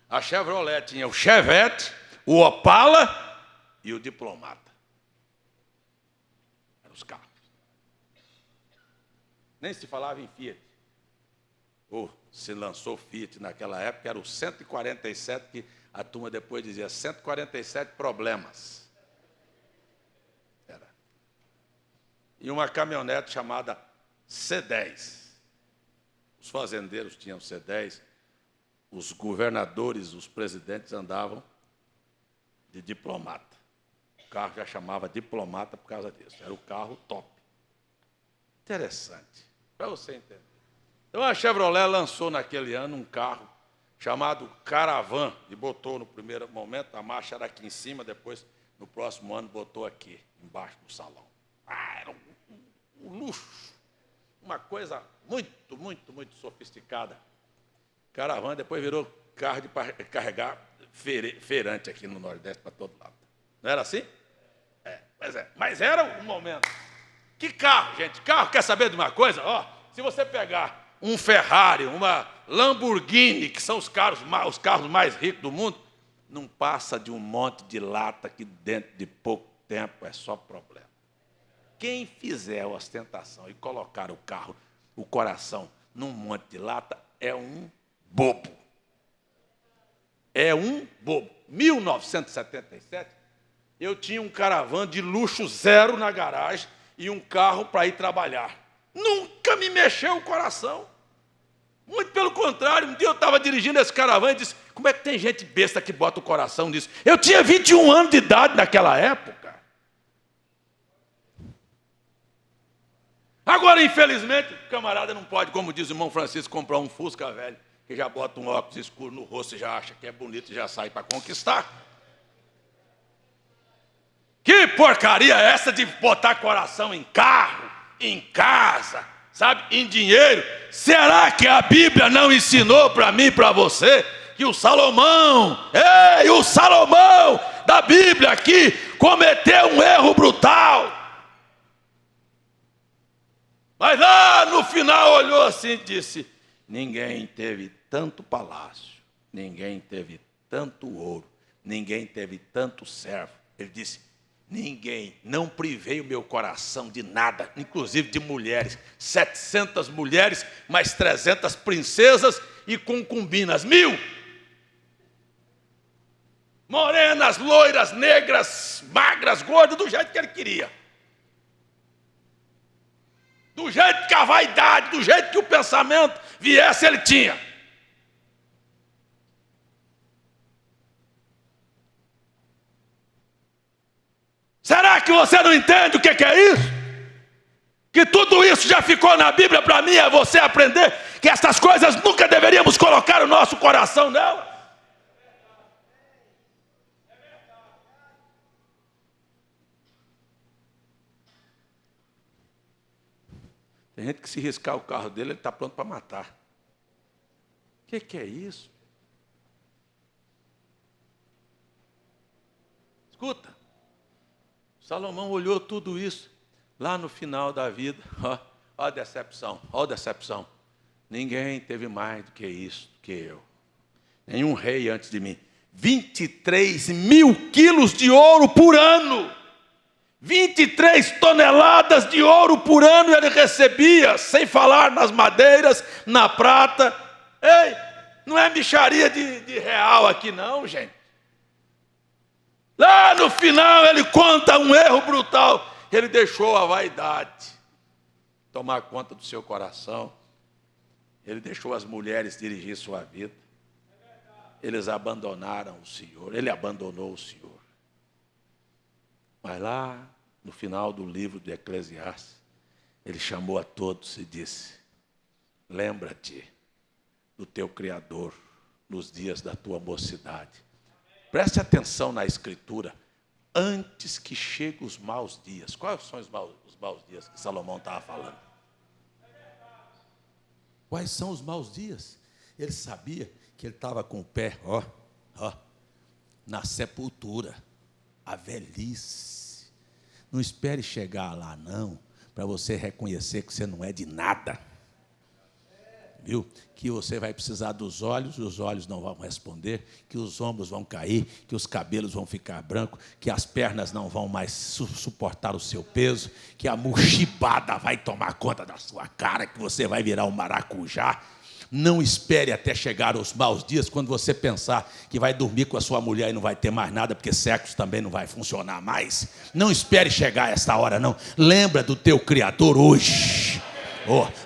A Chevrolet tinha o Chevette, o Opala e o Diplomata. os carros. Nem se falava em Fiat. Ou se lançou Fiat naquela época, era o 147, que a turma depois dizia 147 problemas. Era. E uma caminhonete chamada C10. Os fazendeiros tinham C10, os governadores, os presidentes andavam de diplomata. O carro já chamava diplomata por causa disso. Era o carro top. Interessante, para você entender. Então a Chevrolet lançou naquele ano um carro chamado Caravan, e botou no primeiro momento, a marcha era aqui em cima, depois, no próximo ano, botou aqui, embaixo do salão. Era um luxo, uma coisa muito, muito, muito sofisticada. Caravan depois virou carro de carregar feirante aqui no Nordeste para todo lado. Não era assim? Pois é, mas era um momento. Que carro, gente? Carro, quer saber de uma coisa? Ó, se você pegar um Ferrari, uma Lamborghini, que são os carros mais ricos do mundo, não passa de um monte de lata que dentro de pouco tempo é só problema. Quem fizer a ostentação e colocar o coração num monte de lata é um bobo. É um bobo. 1977, eu tinha um Caravan de luxo zero na garagem e um carro para ir trabalhar. Nunca me mexeu o coração. Muito pelo contrário, um dia eu estava dirigindo esse Caravan e disse, como é que tem gente besta que bota o coração nisso? Eu tinha 21 anos de idade naquela época. Agora, infelizmente, o camarada não pode, como diz o irmão Francisco, comprar um Fusca velho, que já bota um óculos escuro no rosto e já acha que é bonito e já sai para conquistar. Que porcaria é essa de botar coração em carro, em casa, sabe, em dinheiro? Será que a Bíblia não ensinou para mim e para você que o Salomão da Bíblia aqui cometeu um erro brutal? Mas lá no final olhou assim e disse, ninguém teve tanto palácio, ninguém teve tanto ouro, ninguém teve tanto servo. Ele disse, ninguém, não privei o meu coração de nada, inclusive de mulheres. 700 mulheres, mais 300 princesas e concubinas, 1000. Morenas, loiras, negras, magras, gordas, do jeito que ele queria. Do jeito que a vaidade, do jeito que o pensamento viesse, ele tinha. Será que você não entende o que é isso? Que tudo isso já ficou na Bíblia para mim, é você aprender que essas coisas nunca deveríamos colocar o nosso coração nela. Tem gente que se riscar o carro dele, ele está pronto para matar. O que é isso? Escuta, Salomão olhou tudo isso, lá no final da vida, ó a decepção, ó a decepção. Ninguém teve mais do que isso, do que eu. Nenhum rei antes de mim. 23 mil quilos de ouro por ano. 23 toneladas de ouro por ano ele recebia, sem falar nas madeiras, na prata. Ei, não é mixaria de real aqui não, gente. Lá no final ele conta um erro brutal. Ele deixou a vaidade tomar conta do seu coração. Ele deixou as mulheres dirigir sua vida. Eles abandonaram o Senhor. Ele abandonou o Senhor. Mas lá, no final do livro de Eclesiastes, ele chamou a todos e disse, lembra-te do teu Criador nos dias da tua mocidade. Preste atenção na Escritura, antes que cheguem os maus dias. Quais são os maus dias que Salomão estava falando? Quais são os maus dias? Ele sabia que ele estava com o pé, na sepultura, a velhice. Não espere chegar lá, não, para você reconhecer que você não é de nada. viu? Que você vai precisar dos olhos, e os olhos não vão responder, que os ombros vão cair, que os cabelos vão ficar brancos, que as pernas não vão mais suportar o seu peso, que a mochibada vai tomar conta da sua cara, que você vai virar um maracujá. Não espere até chegar os maus dias, quando você pensar que vai dormir com a sua mulher e não vai ter mais nada, porque sexo também não vai funcionar mais. Não espere chegar a esta hora, não. Lembra do teu Criador hoje.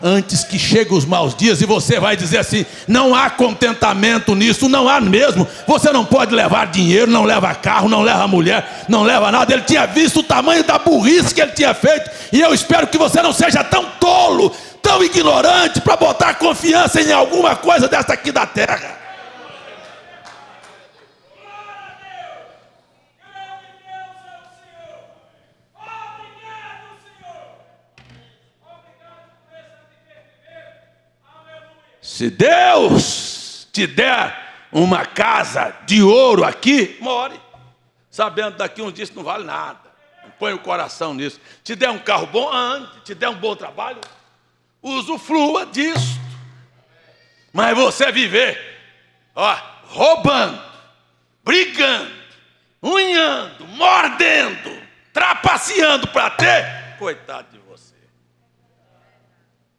Antes que cheguem os maus dias, e você vai dizer assim: não há contentamento nisso, não há mesmo. Você não pode levar dinheiro, não leva carro, não leva mulher, não leva nada. Ele tinha visto o tamanho da burrice que ele tinha feito, e eu espero que você não seja tão tolo, tão ignorante, para botar confiança em alguma coisa dessa aqui da terra. Se Deus te der uma casa de ouro aqui, more, sabendo daqui uns dias não vale nada. Não põe o coração nisso. Te der um carro bom, ande. Te der um bom trabalho, usufrua disso. Mas você viver, roubando, brigando, unhando, mordendo, trapaceando para ter, coitado de você.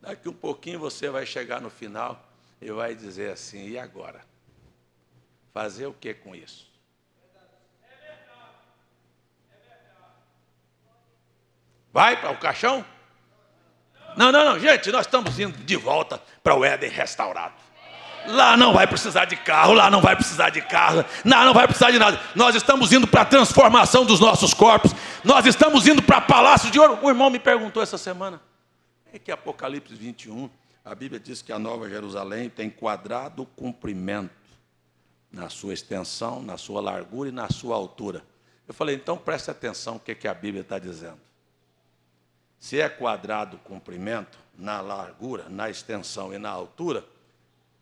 Daqui um pouquinho você vai chegar no final e vai dizer assim: e agora? Fazer o que com isso? Vai para o caixão? Não, gente, nós estamos indo de volta para o Éden restaurado. Lá não vai precisar de carro, lá não vai precisar de casa, lá não vai precisar de nada. Nós estamos indo para a transformação dos nossos corpos, nós estamos indo para palácio de ouro. O irmão me perguntou essa semana, é que Apocalipse 21, a Bíblia diz que a Nova Jerusalém tem quadrado comprimento na sua extensão, na sua largura e na sua altura. Eu falei, então preste atenção o que a Bíblia está dizendo. Se é quadrado comprimento, na largura, na extensão e na altura,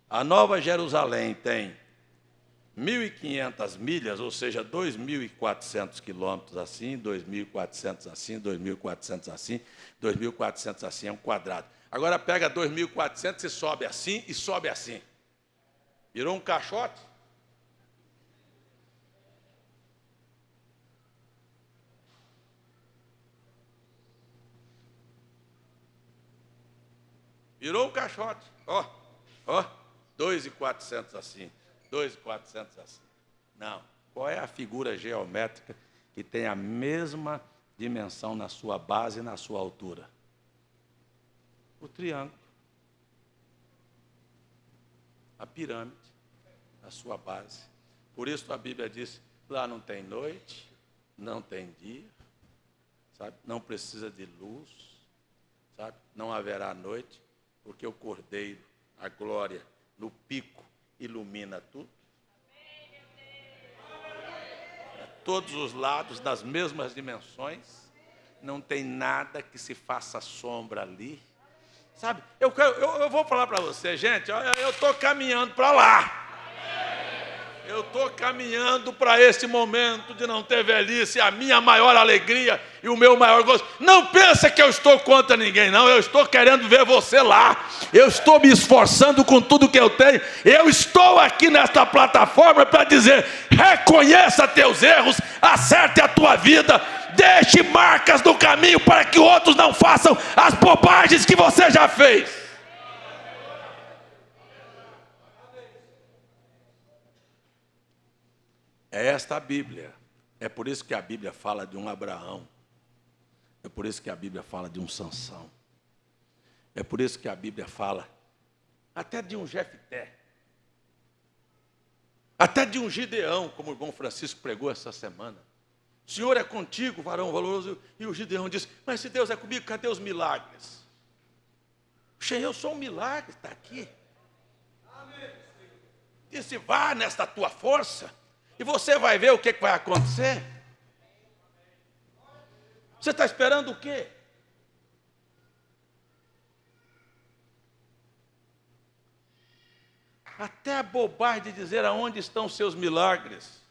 a Nova Jerusalém tem 1.500 milhas, ou seja, 2.400 quilômetros assim, 2.400 assim, 2.400 assim, 2.400 assim, é um quadrado. Agora pega 2.400 e sobe assim e sobe assim. Virou um caixote? Virou um caixote. 2.400 assim, 2.400 assim. Não. Qual é a figura geométrica que tem a mesma dimensão na sua base e na sua altura? O triângulo. A pirâmide, a sua base. Por isso a Bíblia diz, lá não tem noite, não tem dia, sabe? Não precisa de luz, sabe? Não haverá noite, porque o Cordeiro, a glória, no pico, ilumina tudo. A todos os lados, nas mesmas dimensões, não tem nada que se faça sombra ali. Sabe, eu vou falar para você, gente, eu estou caminhando para lá. Eu estou caminhando para esse momento de não ter velhice, a minha maior alegria e o meu maior gozo. Não pensa que eu estou contra ninguém, não. Eu estou querendo ver você lá. Eu estou me esforçando com tudo que eu tenho. Eu estou aqui nesta plataforma para dizer, reconheça teus erros, acerte a tua vida, deixe marcas no caminho para que outros não façam as bobagens que você já fez. É esta a Bíblia. É por isso que a Bíblia fala de um Abraão. É por isso que a Bíblia fala de um Sansão. É por isso que a Bíblia fala até de um Jefté. Até de um Gideão, como o irmão Francisco pregou essa semana. O Senhor é contigo, varão valoroso. E o Gideão disse, mas se Deus é comigo, cadê os milagres? Cheio, eu sou um milagre, está aqui. Disse, vá nesta tua força. E você vai ver o que vai acontecer. Você está esperando o quê? Até a bobagem de dizer aonde estão os seus milagres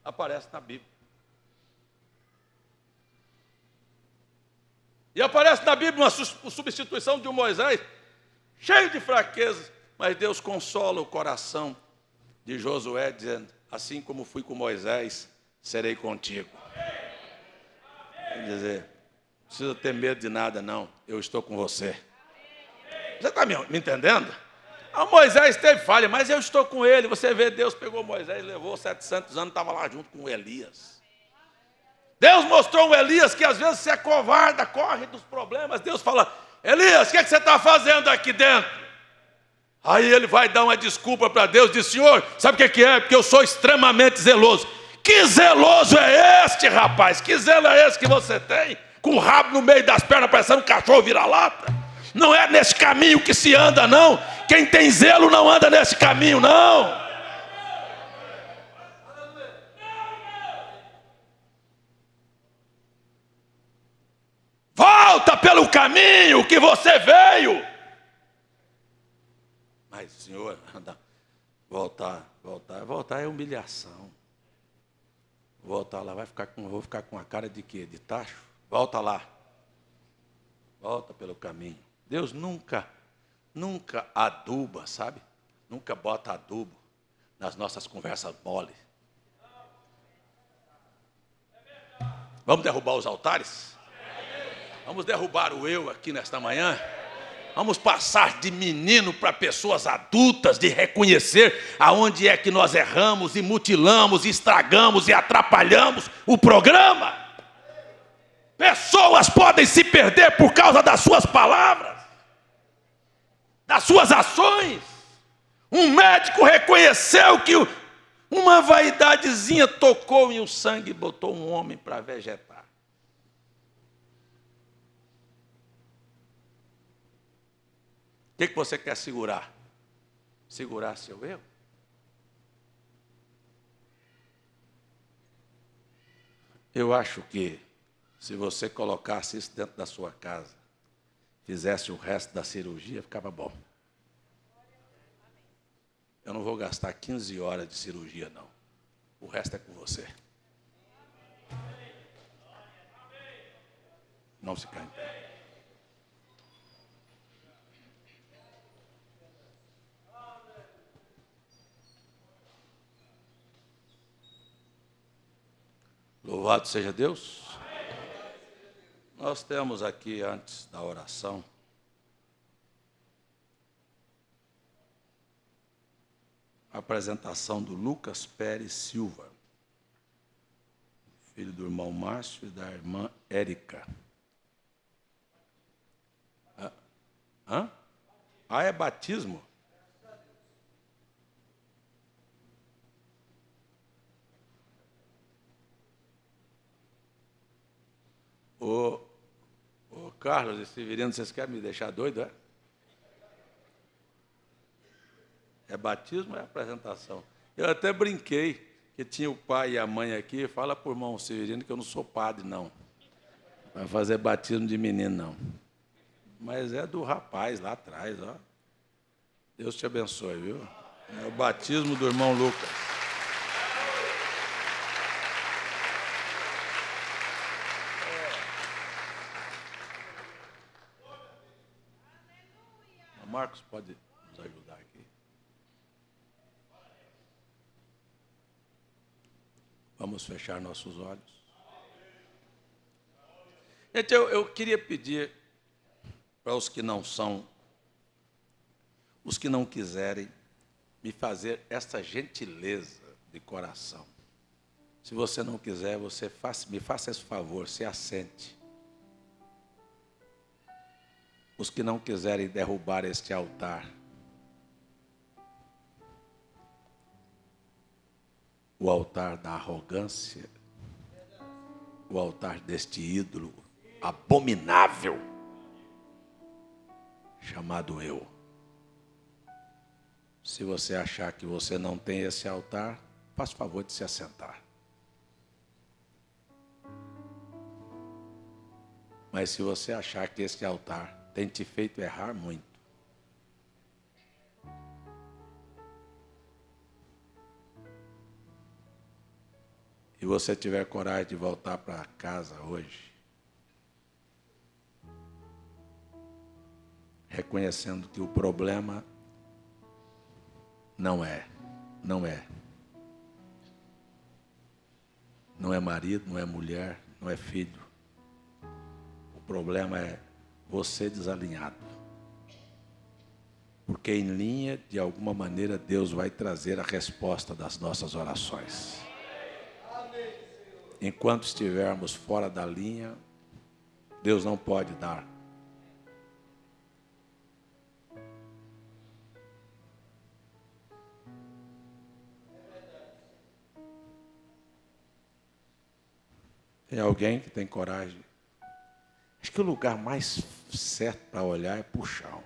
aparece na Bíblia. E aparece na Bíblia uma substituição de um Moisés cheio de fraquezas, mas Deus consola o coração de Josué, dizendo: assim como fui com Moisés, serei contigo. Quer dizer, não precisa ter medo de nada, não. Eu estou com você. Você está me entendendo? Moisés teve falha, mas eu estou com ele. Você vê, Deus pegou Moisés, levou 700 anos, estava lá junto com Elias. Deus mostrou o Elias que às vezes você é covarde, corre dos problemas. Deus fala: Elias, o que você está fazendo aqui dentro? Aí ele vai dar uma desculpa para Deus, diz: Senhor, sabe o que é? Porque eu sou extremamente zeloso. Que zeloso é este, rapaz? Que zelo é esse que você tem? Com o rabo no meio das pernas, parecendo um cachorro vira-lata. Não é nesse caminho que se anda, não. Quem tem zelo não anda nesse caminho, não. Volta pelo caminho que você veio. Mas, Senhor, voltar é humilhação. Voltar lá, vou ficar com a cara de quê? De tacho? Volta lá. Volta pelo caminho. Deus nunca aduba, sabe? Nunca bota adubo nas nossas conversas mole. Vamos derrubar os altares? Vamos derrubar o eu aqui nesta manhã? Vamos passar de menino para pessoas adultas, de reconhecer aonde é que nós erramos e mutilamos, e estragamos e atrapalhamos o programa. Pessoas podem se perder por causa das suas palavras, das suas ações. Um médico reconheceu que uma vaidadezinha tocou em o sangue e botou um homem para vegetar. O que você quer segurar? Segurar seu eu? Eu acho que se você colocasse isso dentro da sua casa, fizesse o resto da cirurgia, ficava bom. Eu não vou gastar 15 horas de cirurgia, não. O resto é com você. Não se cai em pé. Louvado seja Deus. Nós temos aqui, antes da oração, a apresentação do Lucas Pérez Silva, filho do irmão Márcio e da irmã Érica. É batismo? Ô Carlos e Severino, vocês querem me deixar doido, é? É batismo ou é apresentação? Eu até brinquei que tinha o pai e a mãe aqui. Fala para o irmão Severino que eu não sou padre, não. Vai fazer batismo de menino, não. Mas é do rapaz lá atrás, ó. Deus te abençoe, viu? É o batismo do irmão Lucas. Marcos pode nos ajudar aqui. Vamos fechar nossos olhos. Gente, eu queria pedir para os que não quiserem, me fazer essa gentileza de coração. Se você não quiser, me faça esse favor, se assente. Os que não quiserem derrubar este altar, o altar da arrogância, o altar deste ídolo abominável, chamado eu. Se você achar que você não tem esse altar, faça o favor de se assentar. Mas se você achar que esse altar tem te feito errar muito, e você tiver coragem de voltar para casa hoje, reconhecendo que o problema não é marido, não é mulher, não é filho. O problema é você desalinhado. Porque em linha, de alguma maneira, Deus vai trazer a resposta das nossas orações. Enquanto estivermos fora da linha, Deus não pode dar. Tem alguém que tem coragem? Acho que o lugar mais certo para olhar é para o chão.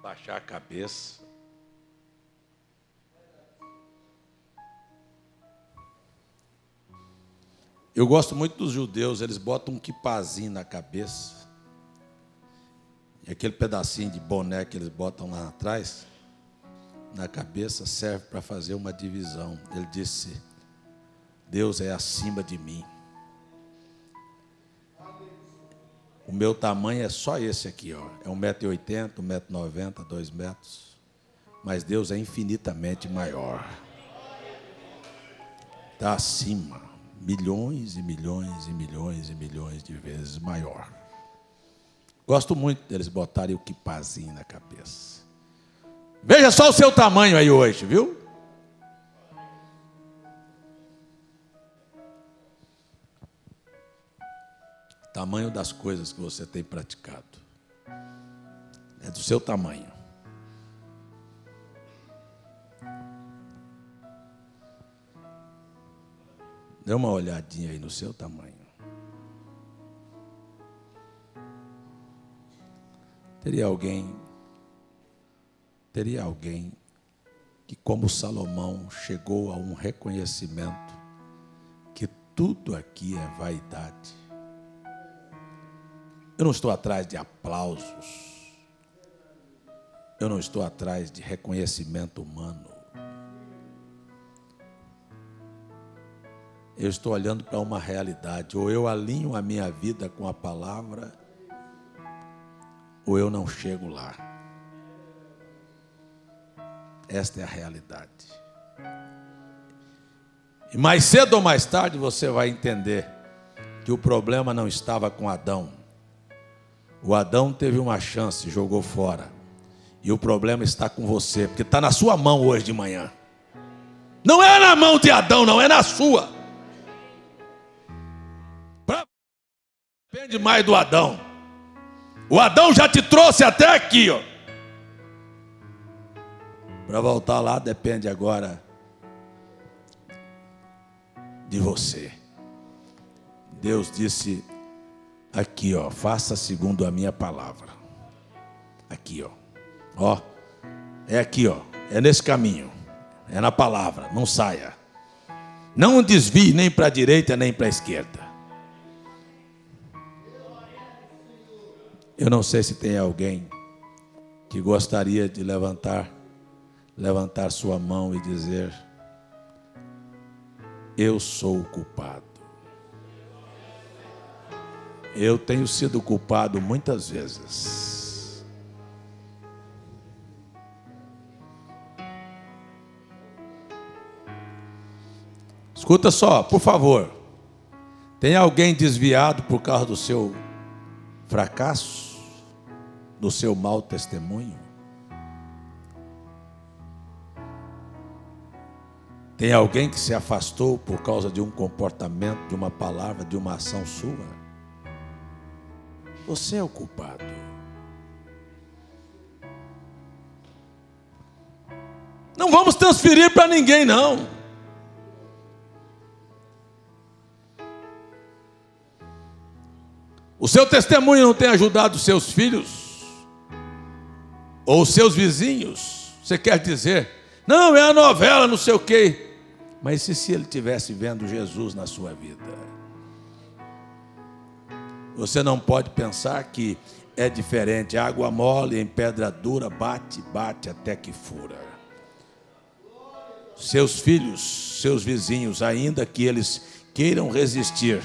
Baixar a cabeça. Eu gosto muito dos judeus, eles botam um quipazinho na cabeça. E aquele pedacinho de boné que eles botam lá atrás, na cabeça, serve para fazer uma divisão. Ele disse: Deus é acima de mim. O meu tamanho é só esse aqui, ó. É 1,80 m, 1,90 m, 2 metros. Mas Deus é infinitamente maior. Está acima. Milhões e milhões e milhões e milhões de vezes maior. Gosto muito deles botarem o quipazinho na cabeça. Veja só o seu tamanho aí hoje, viu? Tamanho das coisas que você tem praticado. É do seu tamanho. Dê uma olhadinha aí no seu tamanho. Teria alguém que, como Salomão, chegou a um reconhecimento que tudo aqui é vaidade. Eu não estou atrás de aplausos. Eu não estou atrás de reconhecimento humano. Eu estou olhando para uma realidade. Ou eu alinho a minha vida com a palavra, ou eu não chego lá. Esta é a realidade. E mais cedo ou mais tarde você vai entender que o problema não estava com Adão. O Adão teve uma chance, jogou fora. E o problema está com você, porque está na sua mão hoje de manhã. Não é na mão de Adão, não, é na sua. Depende mais do Adão. O Adão já te trouxe até aqui, ó. Para voltar lá depende agora de você. Deus disse aqui, ó, faça segundo a minha palavra. Aqui, ó. Ó, é aqui, ó. É nesse caminho. É na palavra, não saia. Não desvie nem para a direita nem para a esquerda. Eu não sei se tem alguém que gostaria de levantar sua mão e dizer: eu sou o culpado. Eu tenho sido culpado muitas vezes. Escuta só, por favor. Tem alguém desviado por causa do seu fracasso? Do seu mau testemunho? Tem alguém que se afastou por causa de um comportamento, de uma palavra, de uma ação sua? Você é o culpado. Não vamos transferir para ninguém, não. O seu testemunho não tem ajudado os seus filhos? Ou os seus vizinhos? Você quer dizer, não, é a novela, não sei o quê. Mas e se ele estivesse vendo Jesus na sua vida? Você não pode pensar que é diferente. Água mole em pedra dura, bate, bate até que fura. Seus filhos, seus vizinhos, ainda que eles queiram resistir,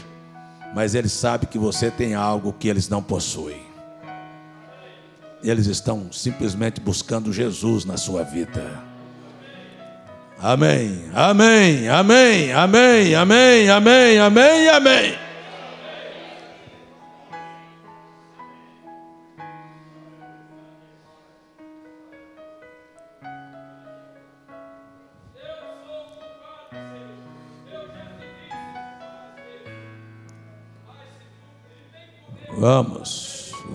mas Ele sabe que você tem algo que eles não possuem. Eles estão simplesmente buscando Jesus na sua vida. Amém, amém, amém, amém, amém, amém, amém, amém.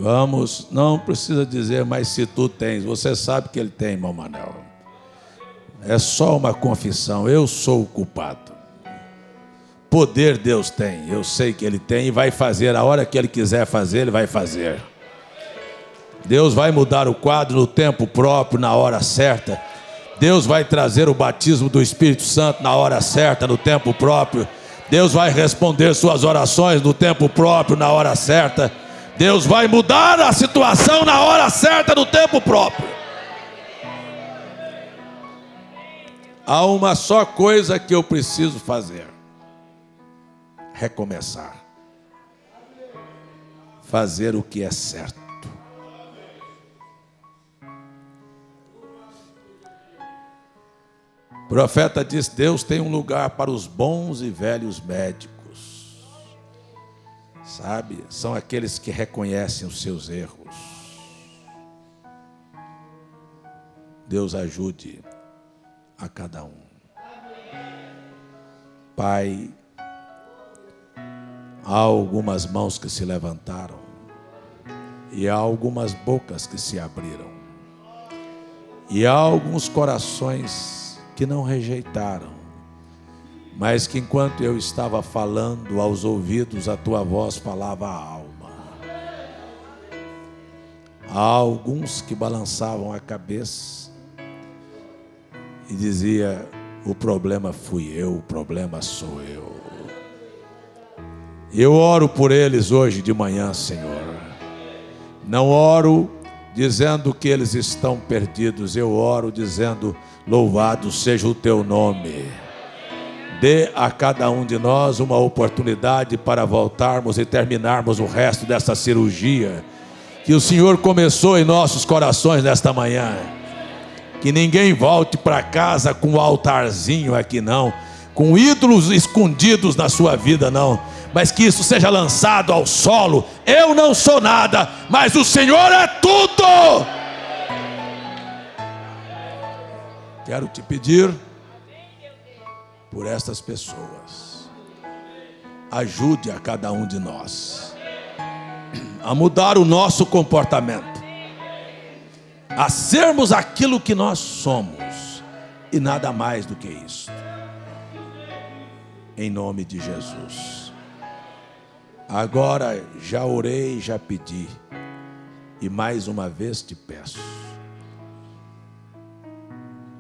Vamos, não precisa dizer, mas se tu tens, você sabe que ele tem, irmão Manel. É só uma confissão, eu sou o culpado. Poder Deus tem, eu sei que Ele tem e vai fazer, a hora que Ele quiser fazer, Ele vai fazer. Deus vai mudar o quadro no tempo próprio, na hora certa. Deus vai trazer o batismo do Espírito Santo na hora certa, no tempo próprio. Deus vai responder suas orações no tempo próprio, na hora certa. Deus vai mudar a situação na hora certa, no tempo próprio. Há uma só coisa que eu preciso fazer: recomeçar. Fazer o que é certo. O profeta diz: Deus tem um lugar para os bons e velhos médicos. Sabe? São aqueles que reconhecem os seus erros. Deus ajude a cada um. Pai, há algumas mãos que se levantaram e há algumas bocas que se abriram e há alguns corações que não rejeitaram, mas que enquanto eu estava falando aos ouvidos, a tua voz falava à alma. Há alguns que balançavam a cabeça e dizia: o problema fui eu, o problema sou eu. Eu oro por eles hoje de manhã, Senhor. Não oro dizendo que eles estão perdidos, eu oro dizendo: louvado seja o teu nome. Dê a cada um de nós uma oportunidade para voltarmos e terminarmos o resto dessa cirurgia que o Senhor começou em nossos corações nesta manhã. Que ninguém volte para casa com um altarzinho aqui não, com ídolos escondidos na sua vida não, mas que isso seja lançado ao solo. Eu não sou nada, mas o Senhor é tudo. Quero te pedir por estas pessoas, ajude a cada um de nós a mudar o nosso comportamento, a sermos aquilo que nós somos e nada mais do que isso, em nome de Jesus. Agora já orei, já pedi e mais uma vez te peço,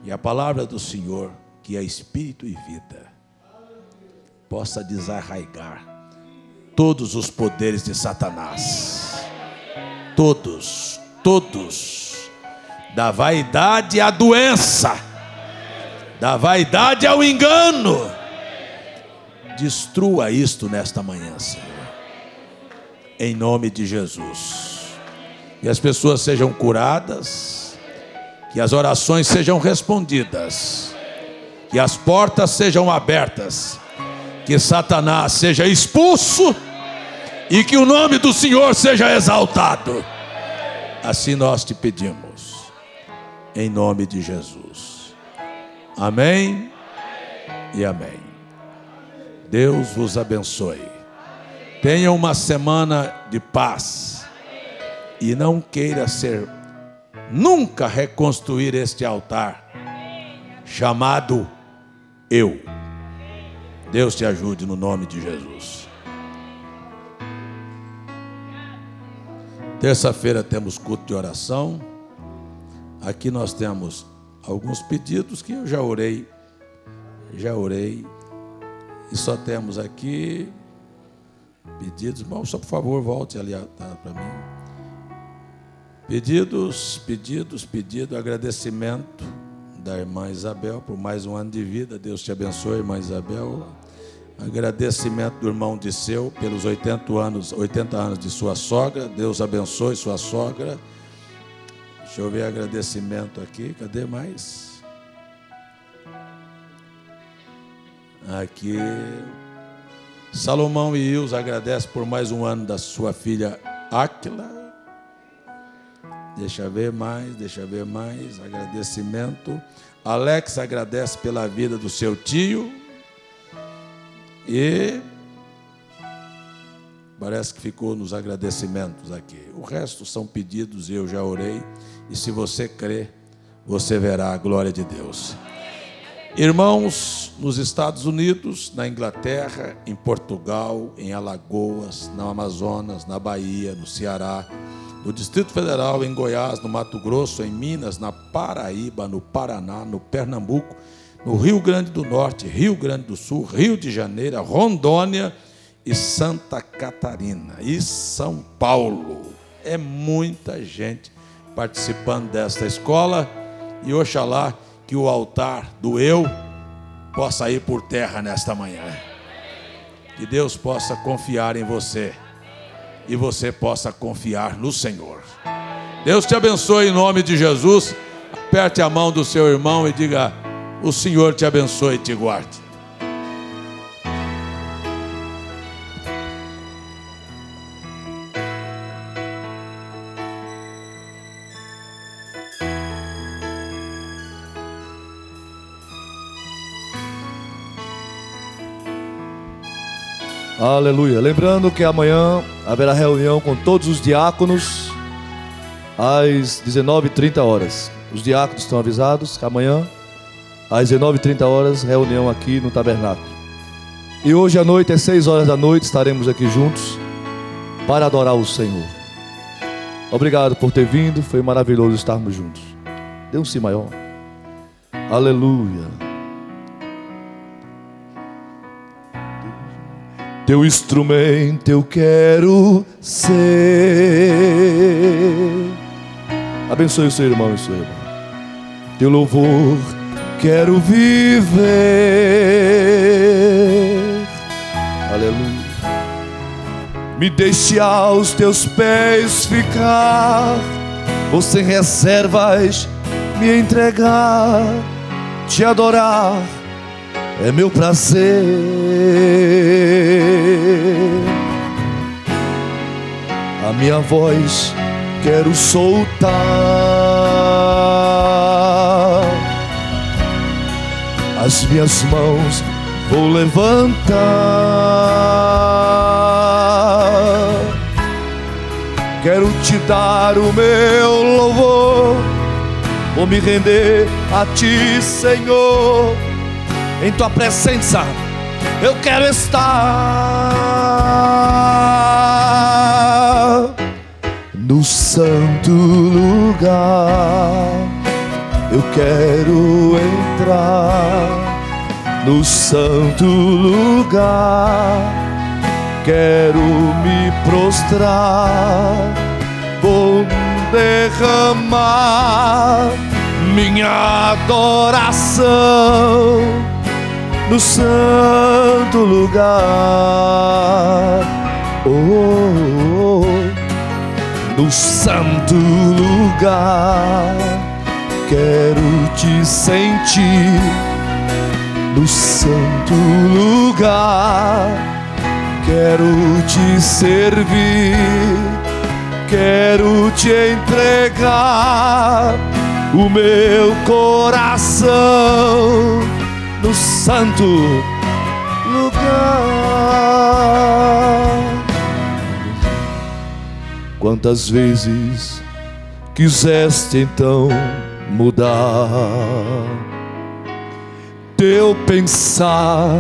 e a palavra do Senhor, que é espírito e vida, possa desarraigar todos os poderes de Satanás, todos, da vaidade à doença, da vaidade ao engano. Destrua isto nesta manhã, Senhor, em nome de Jesus. Que as pessoas sejam curadas, que as orações sejam respondidas, que as portas sejam abertas, que Satanás seja expulso e que o nome do Senhor seja exaltado. Assim nós te pedimos, em nome de Jesus. Amém e amém. Deus vos abençoe. Tenha uma semana de paz e não queira nunca reconstruir este altar chamado eu. Deus te ajude no nome de Jesus. Terça-feira temos culto de oração. Aqui nós temos alguns pedidos que eu já orei. E só temos aqui pedidos. Irmão, só por favor, volte ali para mim. Pedidos, agradecimento da irmã Isabel por mais um ano de vida. Deus te abençoe, irmã Isabel. Agradecimento do irmão Disseu pelos 80 anos de sua sogra. Deus abençoe sua sogra. Deixa eu ver agradecimento aqui. Cadê mais? Aqui. Salomão e Ilza agradece por mais um ano da sua filha Áquila. Deixa eu ver mais. Agradecimento. Alex agradece pela vida do seu tio. E parece que ficou nos agradecimentos aqui. O resto são pedidos, eu já orei. E se você crer, você verá a glória de Deus. Irmãos, nos Estados Unidos, na Inglaterra, em Portugal, em Alagoas, no Amazonas, na Bahia, no Ceará, no Distrito Federal, em Goiás, no Mato Grosso, em Minas, na Paraíba, no Paraná, no Pernambuco, no Rio Grande do Norte, Rio Grande do Sul, Rio de Janeiro, Rondônia e Santa Catarina e São Paulo. É muita gente participando desta escola e oxalá que o altar do eu possa ir por terra nesta manhã. Que Deus possa confiar em você e você possa confiar no Senhor. Deus te abençoe em nome de Jesus. Aperte a mão do seu irmão e diga: o Senhor te abençoe e te guarde. Aleluia. Lembrando que amanhã haverá reunião com todos os diáconos às 19h30. Os diáconos estão avisados que amanhã às 19h30, reunião aqui no tabernáculo. E hoje à noite, às 6 horas da noite, estaremos aqui juntos para adorar o Senhor. Obrigado por ter vindo, foi maravilhoso estarmos juntos. Dê um sim maior. Aleluia. Teu instrumento eu quero ser. Abençoe o seu irmão e sua irmã. Teu louvor quero viver. Aleluia. Me deixe aos teus pés ficar, ou sem reservas me entregar, te adorar é meu prazer. A minha voz quero soltar, as minhas mãos vou levantar. Quero te dar o meu louvor, vou me render a ti, Senhor. Em tua presença eu quero estar. No santo lugar eu quero entrar. No santo lugar quero me prostrar. Vou derramar minha adoração no santo lugar. Oh, oh, oh. No santo lugar quero te sentir. No santo lugar quero te servir. Quero te entregar o meu coração no santo lugar. Quantas vezes quiseste então mudar teu pensar,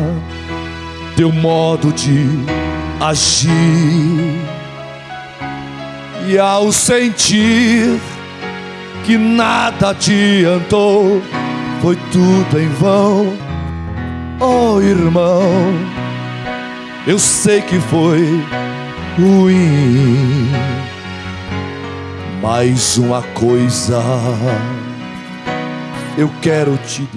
teu modo de agir, e ao sentir que nada adiantou, foi tudo em vão. Oh irmão, eu sei que foi ruim, mas uma coisa eu quero te dizer.